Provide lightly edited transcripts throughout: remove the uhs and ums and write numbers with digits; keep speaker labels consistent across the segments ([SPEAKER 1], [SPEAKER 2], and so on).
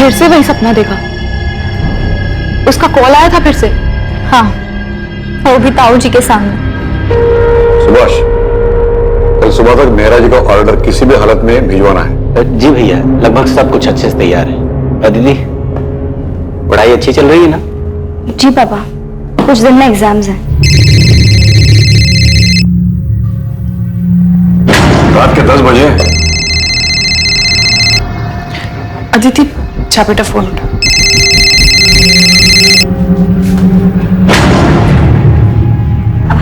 [SPEAKER 1] फिर से वही सपना देखा? उसका कॉल आया था फिर से?
[SPEAKER 2] हाँ, वो भी ताऊ जी के सामने।
[SPEAKER 3] सुभाष, कल सुबह तक मेहरा जी का ऑर्डर किसी भी हालत में भिजवाना है।
[SPEAKER 4] जी भैया, लगभग सब कुछ अच्छे से तैयार है। और दीदी, पढ़ाई अच्छी चल रही है ना?
[SPEAKER 2] जी पापा, कुछ दिन में एग्जाम्स हैं।
[SPEAKER 3] रात के 10 बजे।
[SPEAKER 1] अदिति, जा बेटा फोन उठा।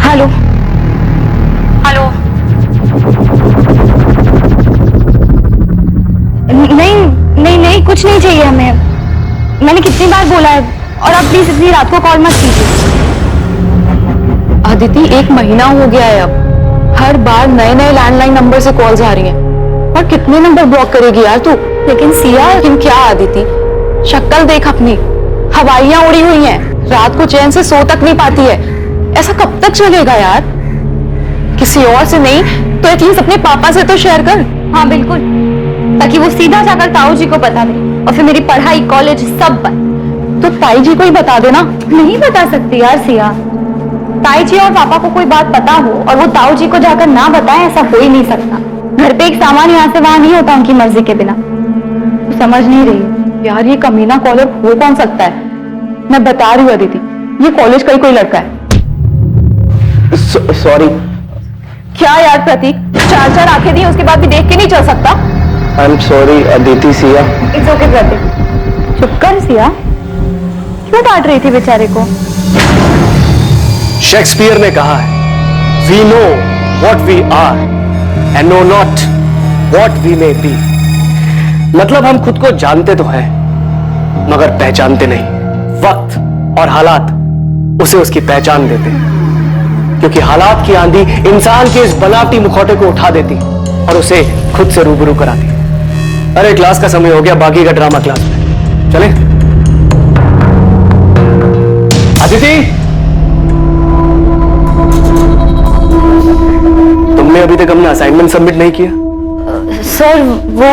[SPEAKER 2] Hello hello. नहीं, कुछ नहीं चाहिए हमें। मैंने कितनी बार बोला है, और आप प्लीज इतनी रात को कॉल मत कीजिए।
[SPEAKER 1] अदिति, 1 महीना हो गया है अब। हर बार नए नए लैंडलाइन नंबर से कॉल्स आ रही हैं। और कितने नंबर ब्लॉक करेगी यार तू?
[SPEAKER 2] लेकिन सिया,
[SPEAKER 1] लेकिन क्या अदिति, शक्ल देख अपनी, हवाइयां उड़ी हुई हैं, रात को चैन से सो तक नहीं पाती है। ऐसा कब तक चलेगा यार? किसी और से नहीं तो एटलीस्ट अपने पापा से तो शेयर कर।
[SPEAKER 2] हाँ बिल्कुल, ताकि वो सीधा जाकर ताऊ जी को बता दे, और फिर मेरी पढ़ाई, कॉलेज सब बंद।
[SPEAKER 1] तो ताई जी को ही बता देना।
[SPEAKER 2] नहीं बता सकती यार सिया। ताई जी और पापा को कोई बात पता हो और वो ताऊ जी को जाकर ना बताएं, ऐसा हो ही नहीं सकता। घर पे एक सामान यहाँ से वहां नहीं होता उनकी मर्जी के बिना। तो समझ नहीं रही
[SPEAKER 1] यार, ये कमीना कॉलर हो कौन सकता है? मैं बता रही हूँ अदिति, ये कॉलेज का ही कोई लड़का है।
[SPEAKER 4] सॉरी।
[SPEAKER 1] क्या यार प्रतीक, 4 आंखें दी उसके बाद भी देख के नहीं चल सकता?
[SPEAKER 4] I am sorry Aditi. Siya,
[SPEAKER 2] it's okay Prateek, चुप कर सिया। क्यों डांट रही थी बेचारे को?
[SPEAKER 5] शेक्सपियर ने कहा है, we know what we are and know not what we may be. मतलब हम खुद को जानते तो हैं, मगर पहचानते नहीं। वक्त और हालात उसे उसकी पहचान देते हैं, क्योंकि हालात की आंधी इंसान के इस बनावटी मुखौटे को उठा देती और उसे खुद से रूबरू कराती। अरे क्लास का समय हो गया, बाकी का ड्रामा क्लास में। चले अदिति, तुमने अभी तक अपना असाइनमेंट सबमिट नहीं किया?
[SPEAKER 2] सर वो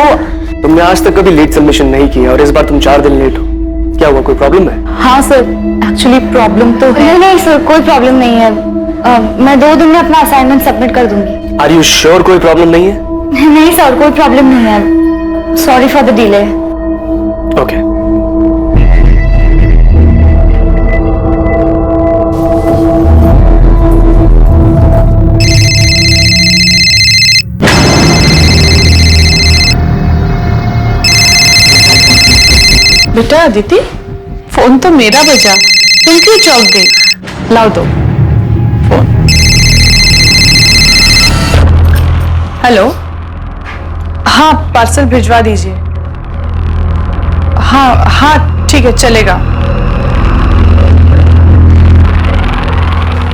[SPEAKER 5] तुमने आज तक कभी लेट सबमिशन नहीं किया और इस बार तुम 4 दिन लेट हो। क्या हुआ, कोई प्रॉब्लम है?
[SPEAKER 1] हाँ सर, एक्चुअली प्रॉब्लम तो है।
[SPEAKER 2] नहीं सर, कोई प्रॉब्लम नहीं है। मैं 2 दिन में अपना असाइनमेंट सबमिट कर दूंगी।
[SPEAKER 5] आर यू श्योर कोई प्रॉब्लम नहीं है?
[SPEAKER 2] नहीं सर, कोई प्रॉब्लम नहीं है। Sorry for the delay.
[SPEAKER 5] Okay.
[SPEAKER 1] बेटा अदिति, फोन तो मेरा बजा, तुम क्यों चौंक गई? लाओ दो फोन। हेलो, हाँ पार्सल भिजवा दीजिए। हाँ ठीक है, चलेगा।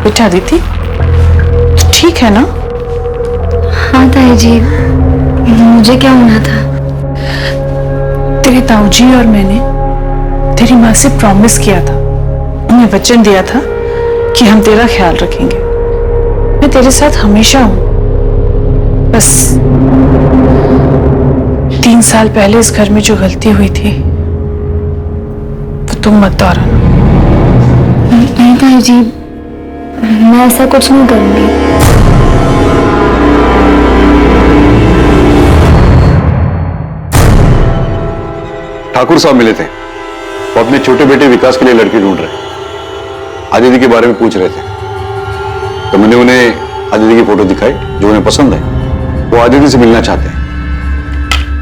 [SPEAKER 1] बेटा अदिति, ठीक है ना?
[SPEAKER 2] हाँ ताई जी, मुझे क्या होना था?
[SPEAKER 1] तेरे ताऊ जी और मैंने तेरी माँ से प्रॉमिस किया था, उन्हें वचन दिया था कि हम तेरा ख्याल रखेंगे। मैं तेरे साथ हमेशा हूं। बस 3 साल पहले इस घर में जो गलती हुई थी वो तुम मत दोहराना।
[SPEAKER 2] नहीं ताई जी, मैं ऐसा कुछ नहीं करूंगी।
[SPEAKER 3] ठाकुर साहब मिले थे, वो अपने छोटे बेटे विकास के लिए लड़की ढूंढ रहे। आदिति के बारे में पूछ रहे थे, तो मैंने उन्हें आदिति की फोटो दिखाई जो उन्हें पसंद है। वो आदिति से मिलना चाहते हैं।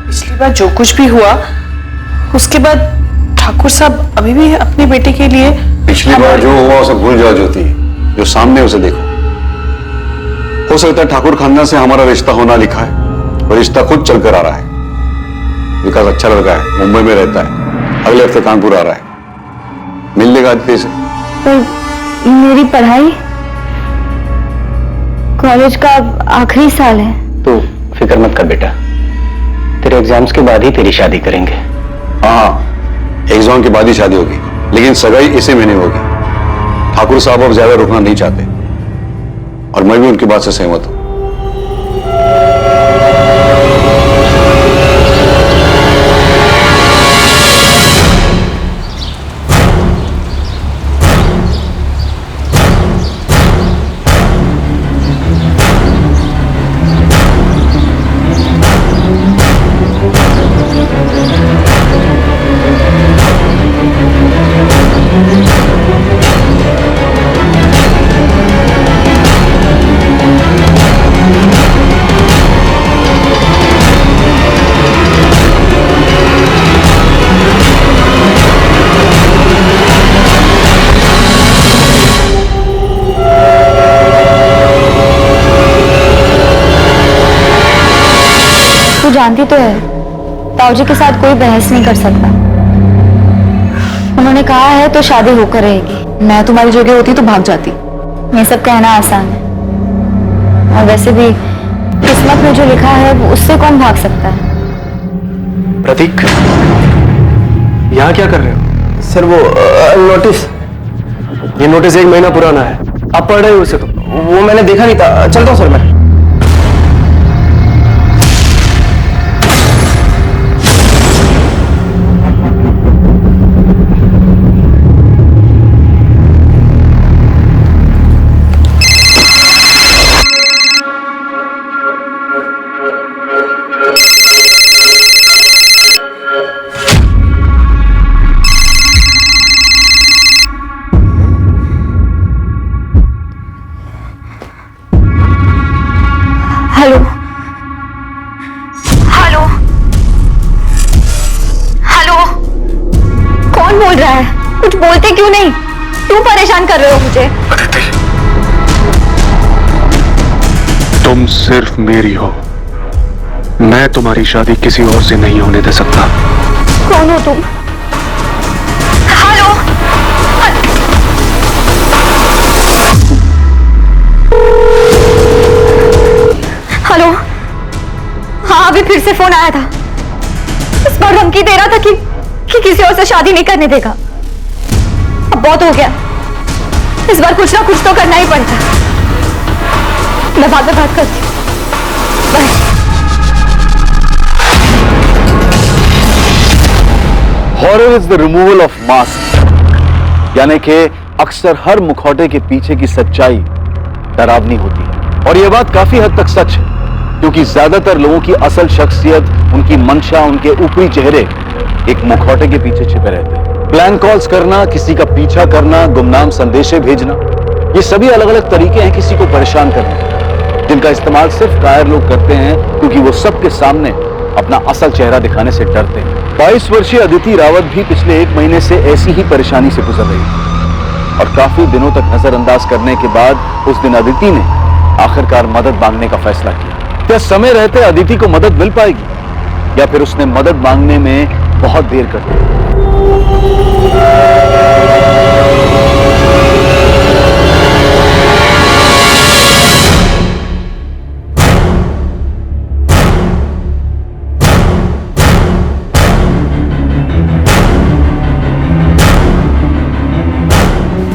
[SPEAKER 1] पिछली बार जो कुछ भी हुआ उसके बाद ठाकुर साहब अभी भी अपने बेटे के लिए।
[SPEAKER 3] पिछली बार जो हुआ उसे भूल जाओ ज्योति, जो सामने उसे देखो। हो सकता है ठाकुर खानदान से हमारा रिश्ता होना लिखा है और रिश्ता खुद चलकर आ रहा है। विकास अच्छा लड़का है, मुंबई में रहता है, अगले हफ्ते कानपुर आ रहा है। मिल लेगा आदित्य से।
[SPEAKER 2] पर मेरी पढ़ाई, कॉलेज का आखिरी साल है।
[SPEAKER 4] तो फिक्र मत कर बेटा, तेरे एग्जाम्स के बाद ही तेरी शादी करेंगे।
[SPEAKER 3] हाँ, एग्जाम के बाद ही शादी होगी, लेकिन सगाई इसी महीने होगी। ठाकुर साहब अब ज्यादा रुकना नहीं चाहते और मैं भी उनकी बात से सहमत हूं।
[SPEAKER 2] जानती तो है, ताऊजी के साथ कोई बहस नहीं कर सकता। उन्होंने कहा है तो शादी होकर रहेगी।
[SPEAKER 1] मैं तुम्हारी जगह होती तो भाग जाती।
[SPEAKER 2] ये सब कहना आसान है, और वैसे भी किस्मत में जो लिखा है वो उससे कौन भाग सकता है।
[SPEAKER 5] प्रतीक, यहाँ क्या कर रहे हो?
[SPEAKER 6] सर वो नोटिस।
[SPEAKER 5] ये नोटिस 1 महीना पुराना है, आप पढ़ रहे हो उसे? तो
[SPEAKER 6] वो मैंने देखा नहीं था, चलता हूँ सर मैं।
[SPEAKER 2] हेलो हेलो हेलो, कौन बोल रहा है? कुछ बोलते क्यों नहीं? क्यों परेशान कर रहे हो मुझे?
[SPEAKER 7] अदिति, तुम सिर्फ मेरी हो। मैं तुम्हारी शादी किसी और से नहीं होने दे सकता।
[SPEAKER 2] कौन हो तुम? हेलो हेलो, हाँ अभी फिर से फोन आया था। इस बार धमकी दे रहा था कि किसी और से शादी नहीं करने देगा। अब बहुत हो गया, इस बार कुछ ना कुछ तो करना ही पड़ता। मैं बाद में बात करती हूँ, bye.
[SPEAKER 8] Horror is the removal of mask, यानी कि अक्सर हर मुखौटे के पीछे की सच्चाई डरावनी होती है। और यह बात काफी हद तक सच है, क्योंकि ज्यादातर लोगों की असल शख्सियत, उनकी मंशा, उनके ऊपरी चेहरे एक मुखौटे के पीछे छिपे रहते हैं। प्लान कॉल्स करना, किसी का पीछा करना, गुमनाम संदेशे भेजना, ये सभी अलग अलग तरीके हैं किसी को परेशान करने के, जिनका इस्तेमाल सिर्फ कायर लोग करते हैं, क्योंकि वो सबके सामने अपना असल चेहरा दिखाने से डरते हैं। 22 वर्षीय अदिति रावत भी पिछले 1 महीने से ऐसी ही परेशानी से गुजर रही थी, और काफी दिनों तक नजरअंदाज करने के बाद उस दिन अदिति ने आखिरकार मदद मांगने का फैसला किया। क्या समय रहते अदिति को मदद मिल पाएगी, या फिर उसने मदद मांगने में बहुत देर कर दी?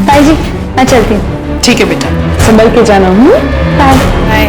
[SPEAKER 2] ताई जी, मैं चलती हूँ।
[SPEAKER 1] ठीक है बेटा, संभल के जाना।
[SPEAKER 2] बाय।
[SPEAKER 1] बाय।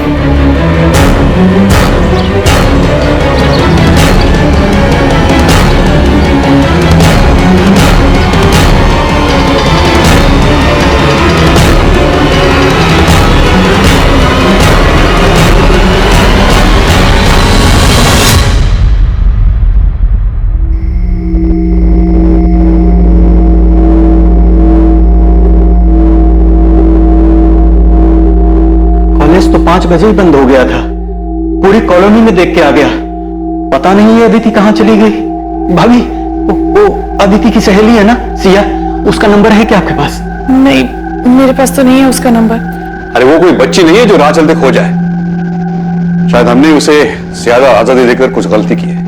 [SPEAKER 8] कॉलेज तो 5 बजे ही बंद हो गया था। पूरी कॉलोनी में देख के आ गया, पता नहीं ये अदिति कहाँ चली गई। भाभी, वो अदिति की सहेली है ना सिया, उसका नंबर है क्या आपके पास?
[SPEAKER 1] नहीं, मेरे पास तो नहीं है उसका नंबर।
[SPEAKER 3] अरे वो कोई बच्ची नहीं है जो राह चलते खो जाए। शायद हमने उसे ज्यादा आजादी देकर कुछ गलती की है।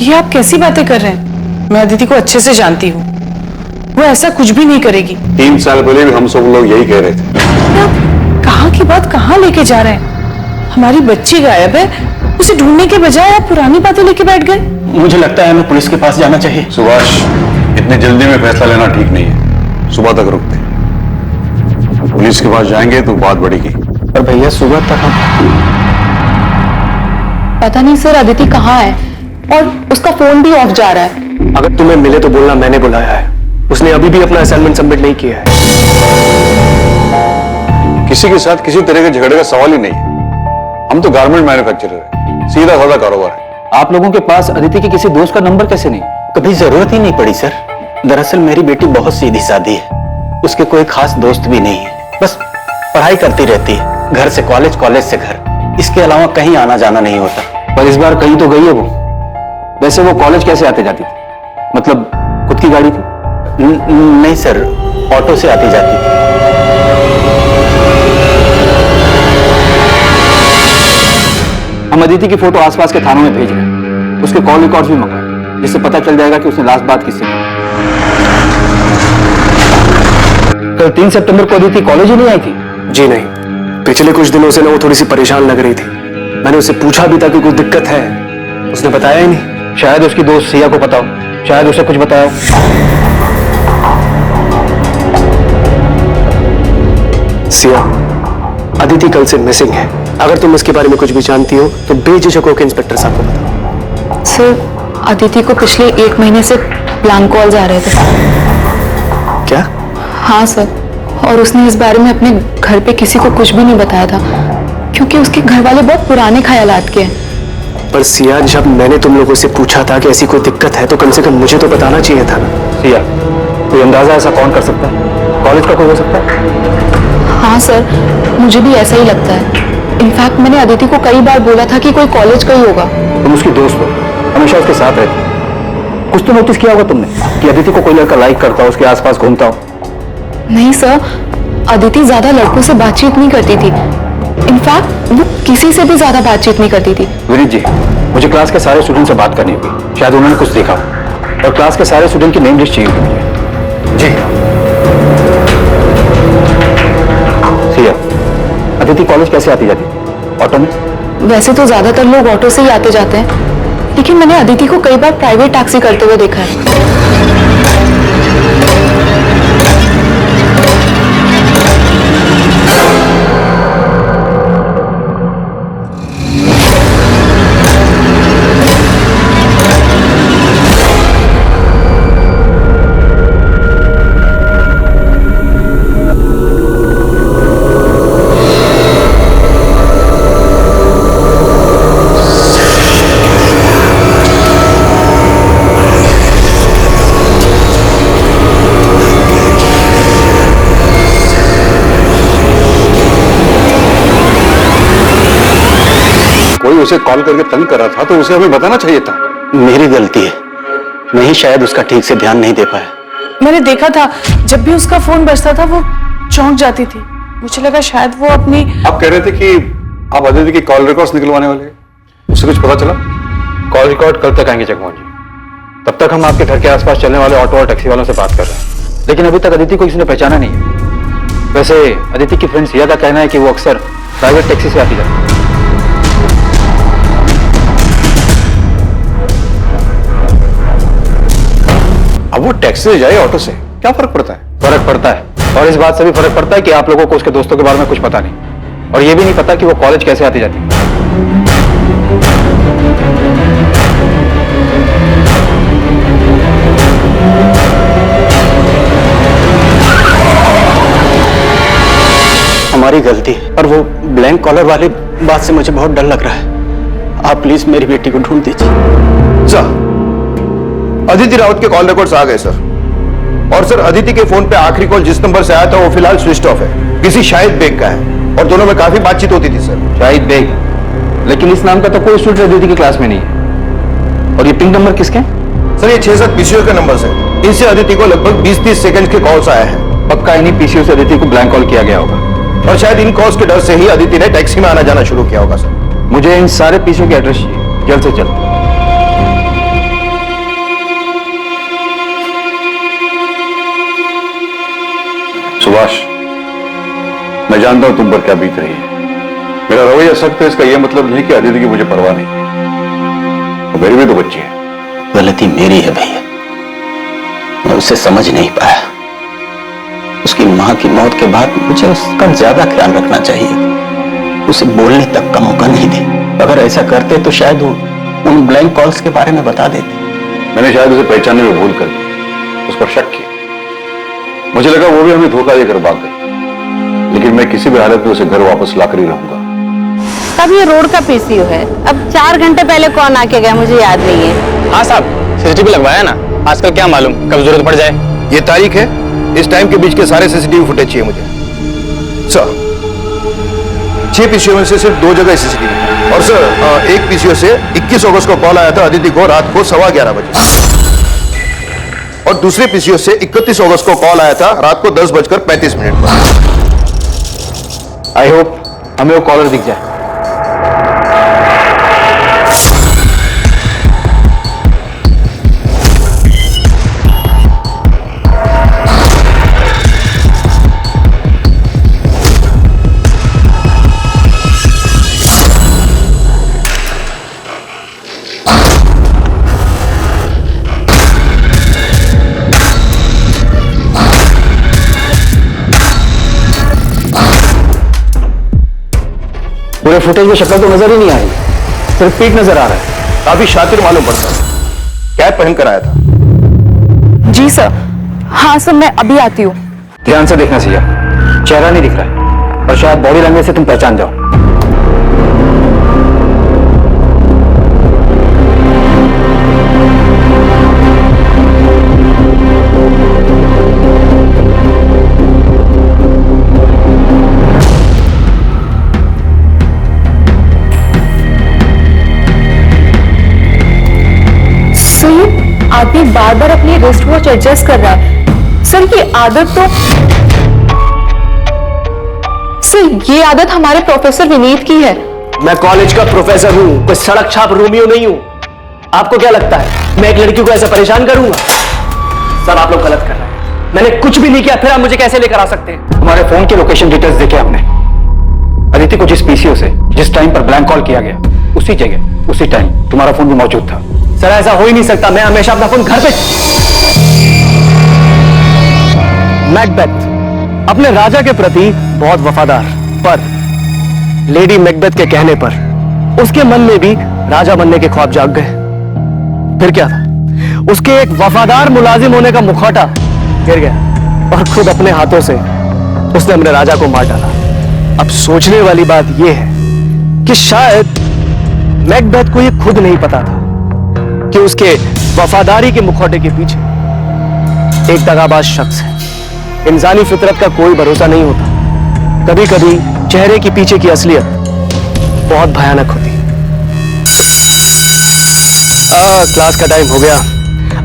[SPEAKER 1] ये आप कैसी बातें कर रहे हैं? मैं अदिति को अच्छे से जानती हूँ, वो ऐसा कुछ भी नहीं करेगी।
[SPEAKER 3] 3 साल पहले भी हम सब लोग यही कह रहे थे।
[SPEAKER 1] आप कहाँ की बात कहाँ लेके जा रहे हैं? हमारी बच्ची गायब है, उसे ढूंढने के बजाय आप पुरानी बातें लेके बैठ गए।
[SPEAKER 8] मुझे लगता है हमें पुलिस के पास जाना चाहिए।
[SPEAKER 3] सुभाष, इतने जल्दी में फैसला लेना ठीक नहीं है, सुबह तक रुकते। पुलिस के पास जाएंगे तो बात बढ़ेगी।
[SPEAKER 8] पर भैया सुबह तक हम
[SPEAKER 2] पता नहीं सर, अदिति कहाँ है और उसका फोन भी ऑफ जा रहा है।
[SPEAKER 5] अगर तुम्हें मिले तो बोलना मैंने बुलाया है। उसने अभी भी अपना असाइनमेंट सबमिट नहीं किया है।
[SPEAKER 3] किसी के साथ किसी तरह के झगड़े का सवाल ही नहीं है। हम तो गारमेंट मैन्युफैक्चरर है, सीधा साधा कारोबार है।
[SPEAKER 8] आप लोगों के पास अदिति के किसी दोस्त का नंबर कैसे नहीं? कभी जरूरत ही नहीं पड़ी सर। दरअसल मेरी बेटी बहुत सीधी सादी है, उसके कोई खास दोस्त भी नहीं है, बस पढ़ाई करती रहती है, घर से कॉलेज, कॉलेज से घर, इसके अलावा कहीं आना जाना नहीं होता। पर इस बार कहीं तो गई है वो। वैसे वो कॉलेज कैसे आते जाती थी? मतलब खुद की गाड़ी थी? नहीं सर, ऑटो से आती जाती थी। हम अदिति की फोटो आसपास के थानों में भेज रहे हैं। उसके कॉल रिकॉर्ड्स भी मंगाए, जिससे पता चल जाएगा कि उसने लास्ट बात किससे की। कल 3 सितंबर को अदिति कॉलेज ही नहीं आई थी?
[SPEAKER 5] जी नहीं, पिछले कुछ दिनों से ना वो थोड़ी सी परेशान लग रही थी। मैंने उससे पूछा भी था कि कोई दिक्कत है, उसने बताया ही नहीं।
[SPEAKER 8] शायद उसकी दोस्त सिया को पता हो, शायद उसे कुछ बताया हो।
[SPEAKER 5] सिया, अदिति कल से मिसिंग है। अगर तुम इसके बारे में कुछ भी जानती हो तो बेझिझक होकर इंस्पेक्टर साहब को बताओ।
[SPEAKER 2] सर, अदिति को पिछले 1 महीने से ब्लैंक कॉल्स आ रहे थे।
[SPEAKER 5] क्या?
[SPEAKER 2] हाँ सर, और उसने इस बारे में अपने घर पे किसी को कुछ भी नहीं बताया था, क्योंकि उसके घर वाले बहुत पुराने ख्यालात के हैं।
[SPEAKER 5] पर सिया, जब मैंने तुम लोगों से पूछा था कि ऐसी कोई दिक्कत है तो कम से कम मुझे तो बताना चाहिए था ना।
[SPEAKER 8] सिया, कोई अंदाजा ऐसा कौन कर सकता है? कॉलेज का कोई हो सकता है?
[SPEAKER 2] हाँ सर, मुझे भी ऐसा ही लगता है। इनफैक्ट मैंने अदिति को कई बार बोला था कि कोई कॉलेज का ही होगा।
[SPEAKER 8] तुम उसकी दोस्त हो, हमेशा उसके साथ रहती हो। कुछ तो नोटिस किया होगा तुमने कि अदिति को कोई लड़का लाइक करता हो, उसके आसपास घूमता हो।
[SPEAKER 2] नहीं सर, अदिति ज्यादा लड़कों से बातचीत नहीं करती थी। इनफैक्ट वो किसी से भी ज्यादा बातचीत नहीं करती थी।
[SPEAKER 8] विनीत जी, मुझे क्लास के सारे स्टूडेंट से बात करनी होगी, शायद उन्होंने कुछ देखा हो, और क्लास के सारे स्टूडेंट की नेम लिस्ट चाहिए होगी मुझे। जी। सिया, अदिति कॉलेज कैसे आती जाती? ऑटो में?
[SPEAKER 2] वैसे तो ज्यादातर लोग ऑटो से ही आते जाते हैं, लेकिन मैंने अदिति को कई बार प्राइवेट टैक्सी करते हुए देखा है।
[SPEAKER 3] कोई उसे कॉल करके तंग कर रहा था तो उसे हमें बताना चाहिए था।
[SPEAKER 4] मेरी गलती है, मैं ही शायद उसका ठीक से ध्यान नहीं दे पाया।
[SPEAKER 1] मैंने देखा था जब भी उसका फोन बजता था वो चौंक जाती थी। मुझे लगा शायद वो अपनी।
[SPEAKER 3] आप कह रहे थे कि आप अदिति की कॉल रिकॉर्ड्स निकलवाने वाले हैं, उससे कुछ पता चला?
[SPEAKER 8] कॉल रिकॉर्ड कल तक आएंगे जगमोहन जी। तब तक हम आपके घर के आसपास चलने वाले ऑटो और टैक्सी वालों से बात कर रहे हैं, लेकिन अभी तक अदिति को किसी ने पहचाना नहीं है। वैसे अदिति की फ्रेंड सिया का कहना है कि वो अक्सर प्राइवेट टैक्सी से आती जाती है।
[SPEAKER 3] अब वो टैक्सी से जाए ऑटो से क्या फर्क पड़ता है?
[SPEAKER 8] फर्क पड़ता है, और इस बात से भी फर्क पड़ता है कि आप लोगों को उसके दोस्तों के बारे में कुछ पता नहीं, और ये भी नहीं पता कि वो कॉलेज कैसे आती जाती है।
[SPEAKER 4] हमारी गलती है, पर वो ब्लैंक कॉलर वाली बात से मुझे बहुत डर लग रहा है। आप प्लीज मेरी बेटी को ढूंढ दीजिए।
[SPEAKER 9] सर, अदिति राउत के कॉल रिकॉर्ड्स आ गए सर, और सर अदिति के फोन पे आखिरी कॉल जिस नंबर से आया था वो फिलहाल स्विच ऑफ है, किसी शाहिद बेग का है, और दोनों में काफी बातचीत होती थी सर।
[SPEAKER 8] शाहिद बेग? लेकिन इस नाम का तो कोई स्टूडेंट अदिति की क्लास में नहीं है। और ये पिंक नंबर किसके?
[SPEAKER 9] सर ये 6-7 पीसीओ के नंबर है, इनसे अदिति को लगभग 20-30 सेकंड के कॉल्स आए हैं।
[SPEAKER 8] पक्का इन्हीं पीसीओ से अदिति को ब्लैंक कॉल किया गया होगा,
[SPEAKER 9] और शायद इन कॉल्स के डर से ही अदिति ने टैक्सी में आना जाना शुरू किया होगा सर।
[SPEAKER 8] मुझे इन सारे पीसीओ के एड्रेस चाहिए, जल्द से जल्द।
[SPEAKER 3] सुभाष, मैं जानता हूं तुम पर क्या बीत रही है। मेरा रवैया सख्त है, इसका यह मतलब नहीं कि अदिति की मुझे परवाह नहीं, तो मेरी भी तो बच्ची है।
[SPEAKER 4] गलती मेरी है भैया, मैं उसे समझ नहीं पाया। उसकी मां की मौत के बाद मुझे उसका ज्यादा ख्याल रखना चाहिए, उसे बोलने तक का मौका नहीं दे। अगर ऐसा करते तो शायद वो उन ब्लैंक कॉल्स के बारे में बता देते।
[SPEAKER 3] मैंने शायद उसे पहचानने में भूल कर उस पर शक किया। मुझे लगा वो भी हमें धोखा देकर भाग गई, लेकिन मैं किसी भी हालत में उसे घर वापस लाकर ही रहूंगा।
[SPEAKER 10] तब ये रोड का पीसीओ है। अब 4 घंटे पहले कौन आके गया मुझे याद नहीं है।
[SPEAKER 4] हाँ साहब, सीसीटीवी लगवाया ना, आजकल क्या मालूम कब जरूरत पड़ जाए।
[SPEAKER 9] ये तारीख है, इस टाइम के बीच के सारे सीसीटीवी फुटेज चाहिए मुझे सर। 6 पीसीओ में से सिर्फ 2 जगह सीसीटीवी, और सर एक पीसीओ से 21 अगस्त को कॉल आया था अदिति को रात को 11:15 बजे, और दूसरे पीसीओ से 31 अगस्त को कॉल आया था रात को 10:35 पर।
[SPEAKER 8] आई होप हमें वो कॉलर दिख जाए। पूरे फुटेज में शक्ल तो नजर ही नहीं आई, सिर्फ पीठ नजर आ रहा है।
[SPEAKER 9] काफी शातिर मालूम पड़ता है, कैप पहन कर आया था।
[SPEAKER 2] जी सर। हाँ सर, मैं अभी आती हूँ।
[SPEAKER 8] ध्यान से देखना सिया, चेहरा नहीं दिख रहा है और शायद बॉडी लैंग्वेज से तुम पहचान जाओ।
[SPEAKER 2] आदमी बार बार अपनी रिस्ट वॉच एडजस्ट कर रहा है। सर ये आदत तो सर ये आदत हमारे प्रोफेसर विनीत की है।
[SPEAKER 5] मैं कॉलेज का प्रोफेसर हूं, कोई सड़क छाप रोमियो नहीं हूं। आपको क्या लगता है मैं एक लड़की को ऐसे परेशान करूंगा? सर आप लोग गलत कर रहे हैं, मैंने कुछ भी नहीं किया, फिर आप मुझे कैसे लेकर आ सकते हैं?
[SPEAKER 8] तुम्हारे फोन की लोकेशन डिटेल्स देखे हमने। अदिति को जिस पीसीओ से जिस टाइम पर ब्लैंक कॉल किया गया, उसी जगह उसी टाइम तुम्हारा फोन भी मौजूद था।
[SPEAKER 5] सर ऐसा हो ही नहीं सकता, मैं हमेशा अपना फोन घर पे। मैकबेथ अपने राजा के प्रति बहुत वफादार, पर लेडी मैकबेथ के कहने पर उसके मन में भी राजा बनने के ख्वाब जाग गए। फिर क्या था, उसके एक वफादार मुलाजिम होने का मुखौटा गिर गया और खुद अपने हाथों से उसने अपने राजा को मार डाला। अब सोचने वाली बात यह है कि शायद मैकबेथ को यह खुद नहीं पता था कि उसके वफादारी के मुखौटे के पीछे एक दगाबाज शख्स है। इंसानी फितरत का कोई भरोसा नहीं होता, कभी कभी चेहरे के पीछे की असलियत बहुत भयानक होती है। क्लास का टाइम हो गया,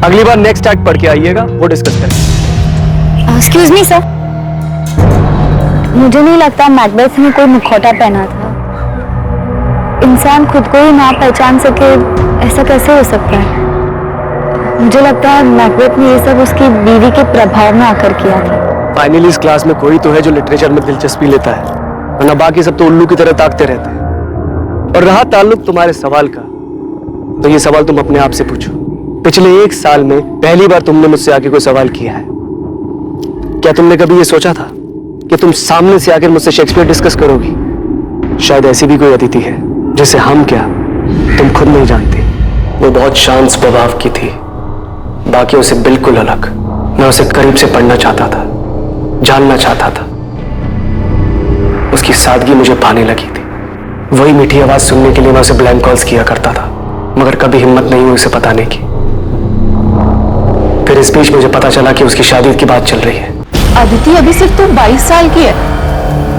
[SPEAKER 5] अगली बार नेक्स्ट एक्ट पढ़ के आइएगा, वो डिस्कस करेंगे।
[SPEAKER 2] एक्सक्यूज मी सर, मुझे नहीं लगता मैकबेथ ने कोई मुखौटा पहना था। इंसान खुद को ही ना पहचान सके, ऐसा कैसे हो सकता है? मुझे लगता है मैकबेथ ने ये सब उसकी बीवी के प्रभाव में आकर किया था।
[SPEAKER 5] फाइनली इस क्लास में कोई तो है जो लिटरेचर में दिलचस्पी लेता है, वरना बाकी सब तो उल्लू की तरह ताकते रहते हैं। और रहा ताल्लुक तुम्हारे सवाल का, तो ये सवाल तुम अपने आप से पूछो। पिछले 1 साल में पहली बार तुमने मुझसे आके कोई सवाल किया है। क्या तुमने कभी ये सोचा था कि तुम सामने से आकर मुझसे शेक्सपियर डिस्कस करोगी? शायद ऐसी भी कोई अतिथि है जिसे हम क्या तुम खुद नहीं जानते। वो बहुत शांत स्वभाव की थी, बाकियों से बिल्कुल अलग। मैं उसे करीब से पढ़ना चाहता था, जानना चाहता था। उसकी सादगी मुझे भाने लगी थी। वही मीठी आवाज सुनने के लिए मैं उसे ब्लैंक कॉल्स किया करता था, मगर कभी हिम्मत नहीं हुई उसे बताने की। फिर इस बीच मुझे पता चला कि उसकी शादी की बात चल रही है।
[SPEAKER 2] अदिति अभी सिर्फ तुम 22 साल की है,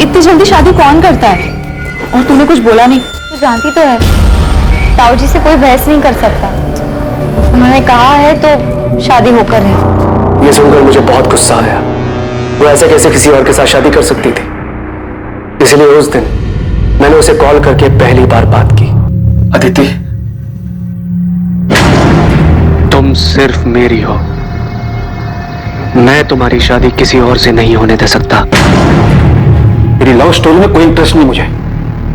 [SPEAKER 2] इतनी जल्दी शादी कौन करता है? और तूने कुछ बोला नहीं? तू जानती तो है ताऊ जी से कोई बहस नहीं कर सकता, उन्होंने कहा है तो शादी होकर है।
[SPEAKER 5] ये सुनकर मुझे बहुत गुस्सा आया। वो ऐसे कैसे किसी और के साथ शादी कर सकती थी? इसलिए उस दिन मैंने उसे कॉल करके पहली बार बात की।
[SPEAKER 7] अदिति, तुम सिर्फ मेरी हो, मैं तुम्हारी शादी किसी और से नहीं होने दे सकता।
[SPEAKER 8] तेरी लव स्टोरी में कोई इंटरेस्ट नहीं मुझे।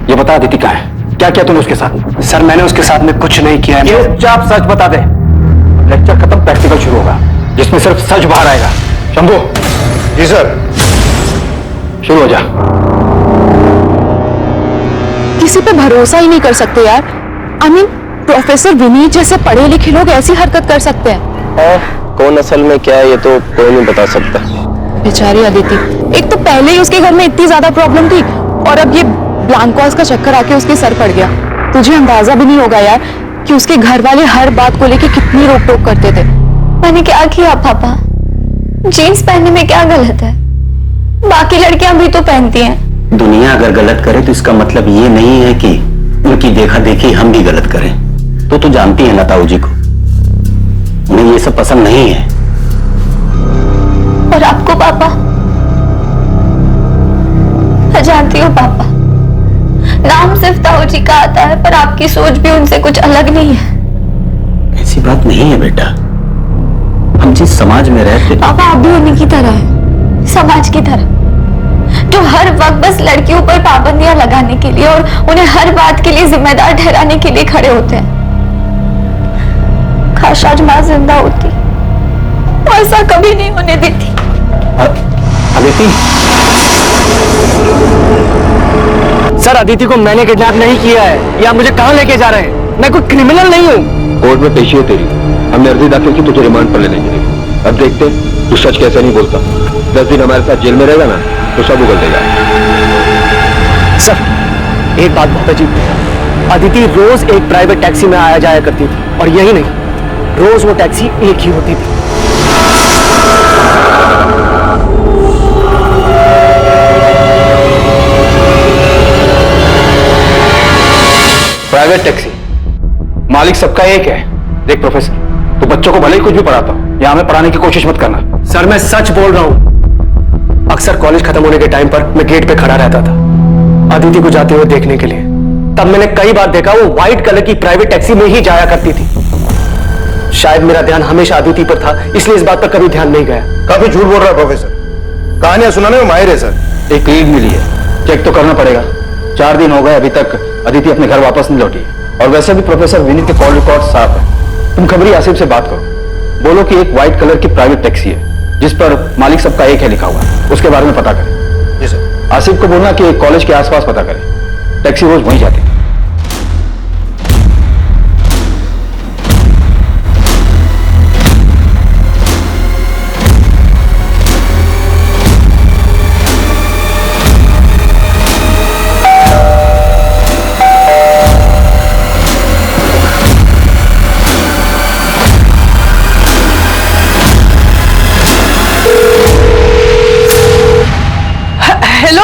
[SPEAKER 8] ये बता अदिति कहाँ है, क्या किया तूने उसके साथ?
[SPEAKER 5] सर मैंने उसके साथ में कुछ नहीं किया है।
[SPEAKER 8] चुपचाप सच बता दे। लेक्चर खत्म, प्रैक्टिकल शुरू होगा जिसमें सिर्फ सच बाहर आएगा। शंभू।
[SPEAKER 9] जी सर।
[SPEAKER 8] शुरू हो जा।
[SPEAKER 2] किसी पे भरोसा ही नहीं कर सकते यार। आई मीन प्रोफेसर विनीत जैसे पढ़े लिखे लोग ऐसी हरकत कर सकते हैं?
[SPEAKER 4] कौन असल में क्या है ये तो कोई नहीं बता सकता।
[SPEAKER 2] बेचारी अदिति, एक तो पहले ही उसके घर में इतनी ज्यादा प्रॉब्लम थी और अब ये ब्लैंक कॉल्स का चक्कर आके उसके सर पड़ गया। तुझे अंदाजा भी नहीं होगा यार कि उसके घर वाले हर बात को लेके कितनी रोक टोक करते थे। मैंने क्या किया पापा? जीन्स पहनने में क्या गलत है? बाकी लड़कियां भी तो पहनती हैं।
[SPEAKER 4] दुनिया अगर गलत करे तो इसका मतलब ये नहीं है कि उनकी देखा देखी हम भी गलत करें। तो जानती है ना ताऊ जी को, उन्हें ये सब पसंद नहीं है।
[SPEAKER 2] और आपको पापा? मैं जानती हूँ पापा, नाम सिर्फ ताऊ जी का आता है पर आपकी सोच भी उनसे कुछ अलग नहीं है।
[SPEAKER 4] ऐसी बात नहीं है बेटा, हम जिस समाज में रहते।
[SPEAKER 2] पापा आप भी उन्हीं की तरह है, समाज की तरह, जो हर वक्त बस लड़कियों पर पाबंदियां लगाने के लिए और उन्हें हर बात के लिए जिम्मेदार ठहराने के लिए खड़े होते हैं। काश आज माँ जिंदा होती, वो ऐसा कभी नहीं होने देती।
[SPEAKER 8] अदिति,
[SPEAKER 5] सर सर अदिति को मैंने किडनैप नहीं किया है। या मुझे कहां लेके जा रहे हैं? मैं कोई क्रिमिनल नहीं हूं।
[SPEAKER 7] कोर्ट में पेशी है तेरी, हमने अर्जी दाखिल की तुझे रिमांड पर ले लेंगे। अब देखते तू सच कैसे नहीं बोलता। 10 दिन हमारे साथ जेल में रहेगा ना तो सब उगल देगा।
[SPEAKER 5] सर एक बात बहुत अजीब है, अदिति रोज एक प्राइवेट टैक्सी में आया जाया करती थी, और यही नहीं, रोज वो टैक्सी एक ही होती थी।
[SPEAKER 8] प्राइवेट टैक्सी, मालिक सबका एक है। देख प्रोफेसर, तू बच्चों को भले ही कुछ भी पढ़ाता हो या हमें पढ़ाने की कोशिश मत करना।
[SPEAKER 5] सर मैं सच बोल रहा हूं। अक्सर कॉलेज खत्म होने के टाइम पर मैं गेट पे खड़ा रहता था अदिति को जाते हुए देखने के लिए। तब मैंने कई बार देखा वो व्हाइट कलर की प्राइवेट टैक्सी में ही जाया करती थी। शायद मेरा ध्यान हमेशा अदिति पर था, इसलिए इस बात पर कभी ध्यान नहीं गया।
[SPEAKER 9] काफी झूठ बोल रहा है प्रोफेसर, कहानियां सुनाने में माहिर है सर।
[SPEAKER 8] एक लीड मिली है, चेक तो करना पड़ेगा। 4 दिन हो गए, अभी तक अदिति अपने घर वापस नहीं लौटी। और वैसे भी प्रोफेसर विनीत के कॉल रिकॉर्ड साफ है। तुम खबरी आसिफ से बात करो, बोलो कि एक व्हाइट कलर की प्राइवेट टैक्सी है जिस पर मालिक सबका एक है लिखा हुआ है, उसके बारे में पता करें।
[SPEAKER 9] जी सर।
[SPEAKER 8] आसिफ को बोलना कि कॉलेज के आसपास पता करें, टैक्सी रोज वहीं जाती है।
[SPEAKER 1] हेलो,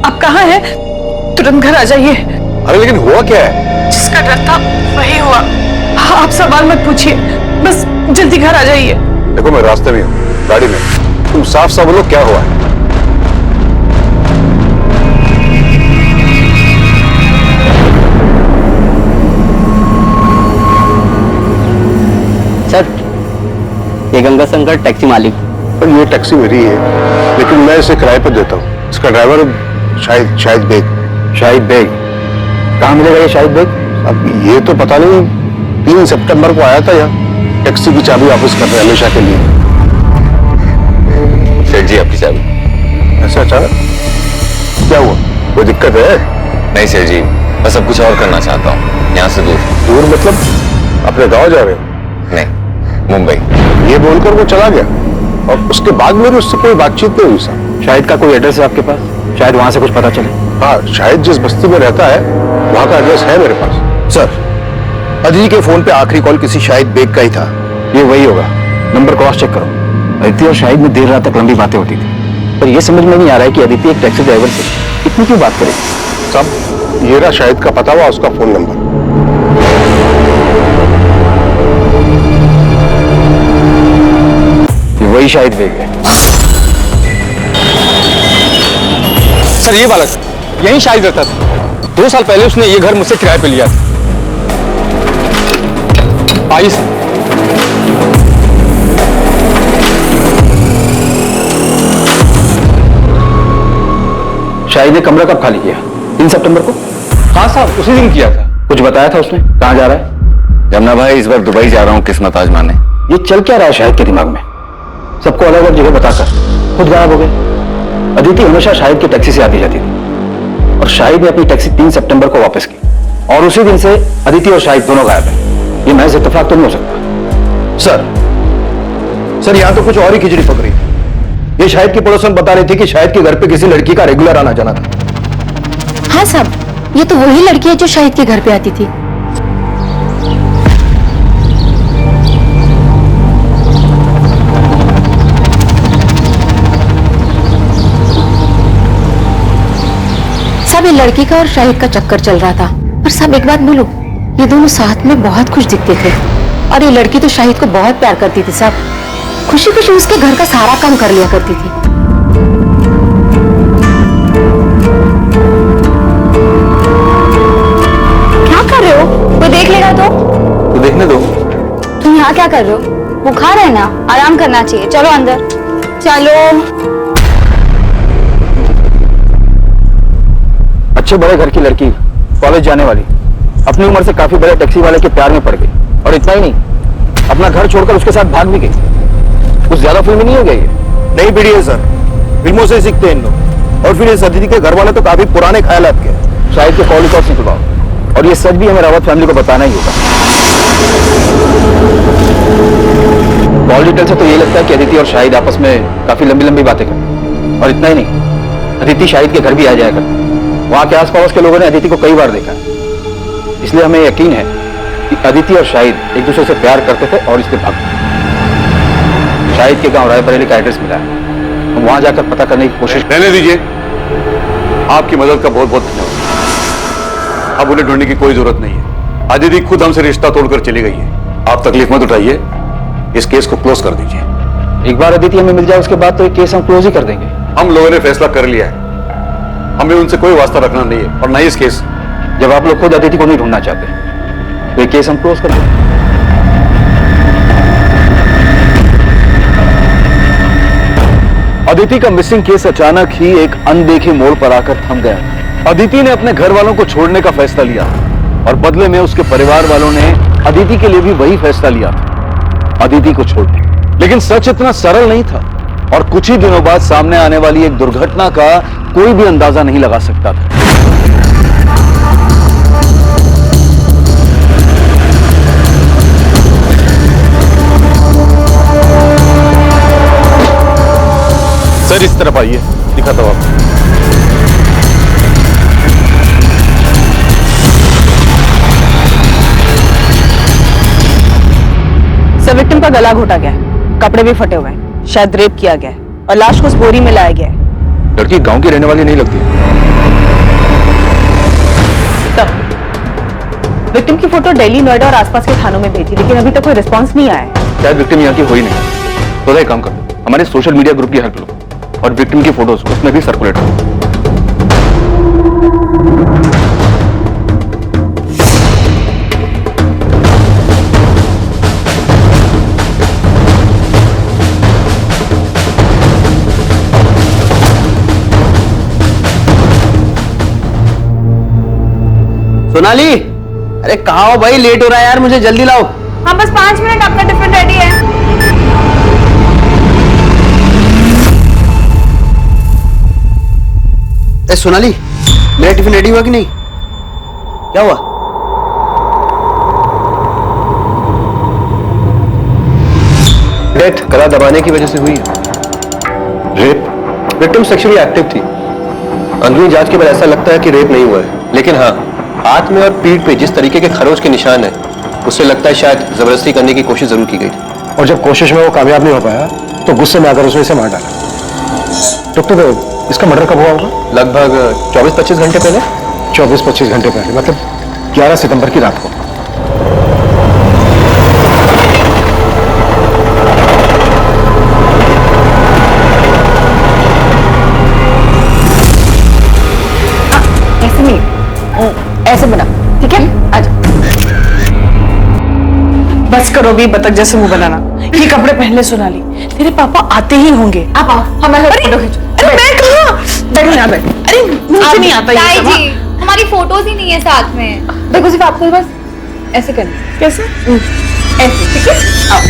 [SPEAKER 1] आप कहाँ हैं? तुरंत घर आ जाइए।
[SPEAKER 3] अरे लेकिन हुआ क्या है?
[SPEAKER 1] जिसका डर था वही हुआ। हाँ, आप सवाल मत पूछिए, बस जल्दी घर आ जाइए।
[SPEAKER 3] देखो मैं रास्ते में हूँ, गाड़ी में। तुम साफ साफ बोलो क्या हुआ है?
[SPEAKER 4] सर ये गंगा शंकर टैक्सी मालिक।
[SPEAKER 3] पर ये टैक्सी मेरी है, लेकिन मैं इसे किराए पर देता हूँ। इसका ड्राइवर शाहिद बेग।
[SPEAKER 8] शाहिद बेग? कहाँ मिलेगा ये शाहिद बेग?
[SPEAKER 3] अब ये तो पता नहीं, 3 सितंबर को आया था यहाँ, टैक्सी की चाबी वापस कर रहे हैं हमेशा के लिए।
[SPEAKER 11] सेठ जी आपकी चाबी।
[SPEAKER 3] ऐसा अचानक क्या हुआ? कोई दिक्कत है?
[SPEAKER 11] नहीं सेठ जी, मैं सब कुछ और करना चाहता हूँ, यहाँ से दूर।
[SPEAKER 3] दूर मतलब अपने गांव जा रहे हो?
[SPEAKER 11] नहीं, मुंबई।
[SPEAKER 3] ये बोलकर वो चला गया और उसके बाद मेरी उससे कोई बातचीत नहीं हुई सर।
[SPEAKER 8] शाहिद का कोई एड्रेस है आपके पास? शायद वहां से कुछ पता चले।
[SPEAKER 3] हाँ, शायद जिस बस्ती में रहता है वहां का एड्रेस है मेरे पास।
[SPEAKER 9] सर, अदिति के फोन पे आखिरी कॉल किसी शाहिद बेग का ही था।
[SPEAKER 8] ये वही होगा, नंबर क्रॉस चेक करो। अदिति और शाहिद में देर रात तक लंबी बातें होती थी, पर यह समझ में नहीं आ रहा है कि अदिति एक टैक्सी ड्राइवर से इतनी क्यों बात करेगी।
[SPEAKER 3] सब ये रहा शाहिद का पता हुआ, उसका फोन नंबर।
[SPEAKER 8] ये वही शाहिद बेग है।
[SPEAKER 6] सर ये बालक यहीं शाहिद रहता था। 2 साल पहले उसने ये घर मुझसे किराए पे लिया था। आइए सर।
[SPEAKER 8] शाहिद ने कमरा कब खाली किया? 3 सितंबर को?
[SPEAKER 6] हाँ साहब, उसी दिन किया था।
[SPEAKER 8] कुछ बताया था उसने? कहाँ जा रहा है?
[SPEAKER 11] जमुना भाई इस बार दुबई जा रहा हूँ किस्मत आजमाने।
[SPEAKER 8] ये चल क्या रहा है शाहिद के दिमाग में? सबको अलग अलग जगह बताकर खुद गायब हो गए। अदिति हमेशा शाहिद की टैक्सी से आती जाती थी और शाहिद ने अपनी टैक्सी 3 सितंबर को वापस की, और उसी दिन से अदिति और शाहिद दोनों गायब हैं। ये महज इत्तेफाक तो नहीं हो सकता।
[SPEAKER 9] सर यहाँ तो कुछ और ही खिचड़ी पक रही है। ये शाहिद की पड़ोसन बता रही थी कि शाहिद के घर पे किसी लड़की का रेगुलर आना जाना था।
[SPEAKER 2] हाँ साहब, ये तो वही लड़की है जो शाहिद के घर पे आती थी। साहब, ये लड़की का और शाहिद का चक्कर चल रहा था। पर साहब एक बात बोलूं, ये दोनों साथ में बहुत खुश दिखते थे, और ये लड़की तो शाहिद को बहुत प्यार करती थी साहब। खुशी खुशी उसके घर का सारा काम कर लिया करती थी। क्या कर रहे हो? कोई देख लेगा तो
[SPEAKER 8] देखने दो।
[SPEAKER 2] तुम यहाँ क्या कर रहे हो? बुखार है ना, आराम करना चाहिए। चलो अंदर चलो।
[SPEAKER 8] अच्छे बड़े घर की लड़की, कॉलेज जाने वाली, अपनी उम्र से काफी बड़े टैक्सी वाले के प्यार में पड़ गई, और इतना ही नहीं, अपना घर छोड़कर उसके साथ भाग भी गई। कुछ ज्यादा फिल्मी नहीं हो गई?
[SPEAKER 9] नहीं पीढ़ी है सर, फिल्मों से सीखते हैं इन लोग। और फिर इस अदिति के घर वाले तो काफी पुराने ख्यालात के।
[SPEAKER 8] शाहिद के कॉल रिकॉर्ड निकलवाओ और ये सच भी हमें रावत फैमिली को बताना ही होगा। कॉल डिटेल से तो ये लगता है कि अदिति और शाहिद आपस में काफी लंबी लंबी बातें करते, और इतना ही नहीं, अदिति शाहिद के घर भी आ जाया करती। वहां के आसपास के लोगों ने अदिति को कई बार देखा है, इसलिए हमें यकीन है कि अदिति और शाहिद एक दूसरे से प्यार करते थे और इसलिए भाग गए। शाहिद के गांव रायबरेली का एड्रेस मिला है, हम वहां जाकर पता करने की कोशिश।
[SPEAKER 3] रहने दीजिए, आपकी मदद का बहुत बहुत धन्यवाद। अब उन्हें ढूंढने की कोई जरूरत नहीं है। अदिति खुद हमसे रिश्ता तोड़कर चली गई है। आप तकलीफ मत उठाइए, इस केस को क्लोज कर दीजिए।
[SPEAKER 8] एक बार अदिति हमें मिल जाए उसके बाद तो एक केस हम क्लोज ही कर देंगे।
[SPEAKER 3] हम लोगों ने फैसला कर लिया है, हमें उनसे कोई वास्ता रखना नहीं है और ना ही इस केस।
[SPEAKER 8] जब आप लोग खुद अदिति को नहीं ढूंढना चाहते तो ये केस हम क्लोज कर देंगे। अदिति का मिसिंग केस अचानक ही एक अनदेखे मोड़ पर आकर थम गया। अदिति ने अपने घर वालों को छोड़ने का फैसला लिया और बदले में उसके परिवार वालों ने अदिति के लिए भी वही फैसला लिया था, अदिति को छोड़ने। लेकिन सच इतना सरल नहीं था और कुछ ही दिनों बाद सामने आने वाली एक दुर्घटना का कोई भी अंदाजा नहीं लगा सकता था। सर इस तरफ आइए, दिखाता हूं आपको।
[SPEAKER 10] सर विक्टिम का गला घोटा गया है, कपड़े भी फटे हुए हैं, शायद रेप किया गया है और लाश को उस बोरी में लाया गया है।
[SPEAKER 8] लड़की गांव की रहने वाली नहीं लगती।
[SPEAKER 10] तब विक्टिम की फोटो दिल्ली, नोएडा और आसपास के थानों में भेजी, लेकिन अभी तक कोई रिस्पांस नहीं आया है।
[SPEAKER 8] शायद विक्टिम यहाँ की हो ही नहीं। तो एक काम करो, हमारे सोशल मीडिया ग्रुप की हेल्प लो और विक्टिम की फोटोज उसमें भी सर्कुलेट करो।
[SPEAKER 5] सोनाली, अरे कहाँ हो भाई, लेट हो रहा है यार, मुझे जल्दी लाओ।
[SPEAKER 2] हाँ बस 5 मिनट, आपका टिफिन रेडी है।
[SPEAKER 5] ए सोनाली, मेरा टिफिन रेडी हुआ कि नहीं? क्या हुआ?
[SPEAKER 9] डेथ गला दबाने की वजह से हुई है। रेप? विक्टिम सेक्सुअली एक्टिव थी। अंदरूनी जांच के बाद ऐसा लगता है कि रेप नहीं हुआ है, लेकिन हाँ, हाथ में और पीठ पे जिस तरीके के खरोच के निशान है, उससे लगता है शायद जबरदस्ती करने की कोशिश जरूर की गई थी।
[SPEAKER 12] और जब कोशिश में वो कामयाब नहीं हो पाया तो गुस्से में आकर उसने इसे मार डाला। डॉक्टर, इसका मर्डर कब हुआ होगा?
[SPEAKER 9] लगभग 24-25 घंटे पहले।
[SPEAKER 12] 24-25 घंटे पहले, मतलब 11 सितंबर की रात को।
[SPEAKER 10] ऐसे नहीं, ऐसे बना, ठीक है? आजा।
[SPEAKER 1] बस करो भी बतख जैसे मुंह बनाना। ये कपड़े पहन ले सोनाली, तेरे पापा आते ही होंगे।
[SPEAKER 2] आप आओ, हमारे फोटो खींचो।
[SPEAKER 1] अरे मैं कहाँ? बैठो यहाँ बैठ। अरे मुझे नहीं आता ये सब।
[SPEAKER 2] जी, हमारी फोटोज ही नहीं है साथ में। देखो सिर्फ आपको बस ऐसे करना।
[SPEAKER 1] कैसे?
[SPEAKER 2] ऐसे, ठीक है? आओ।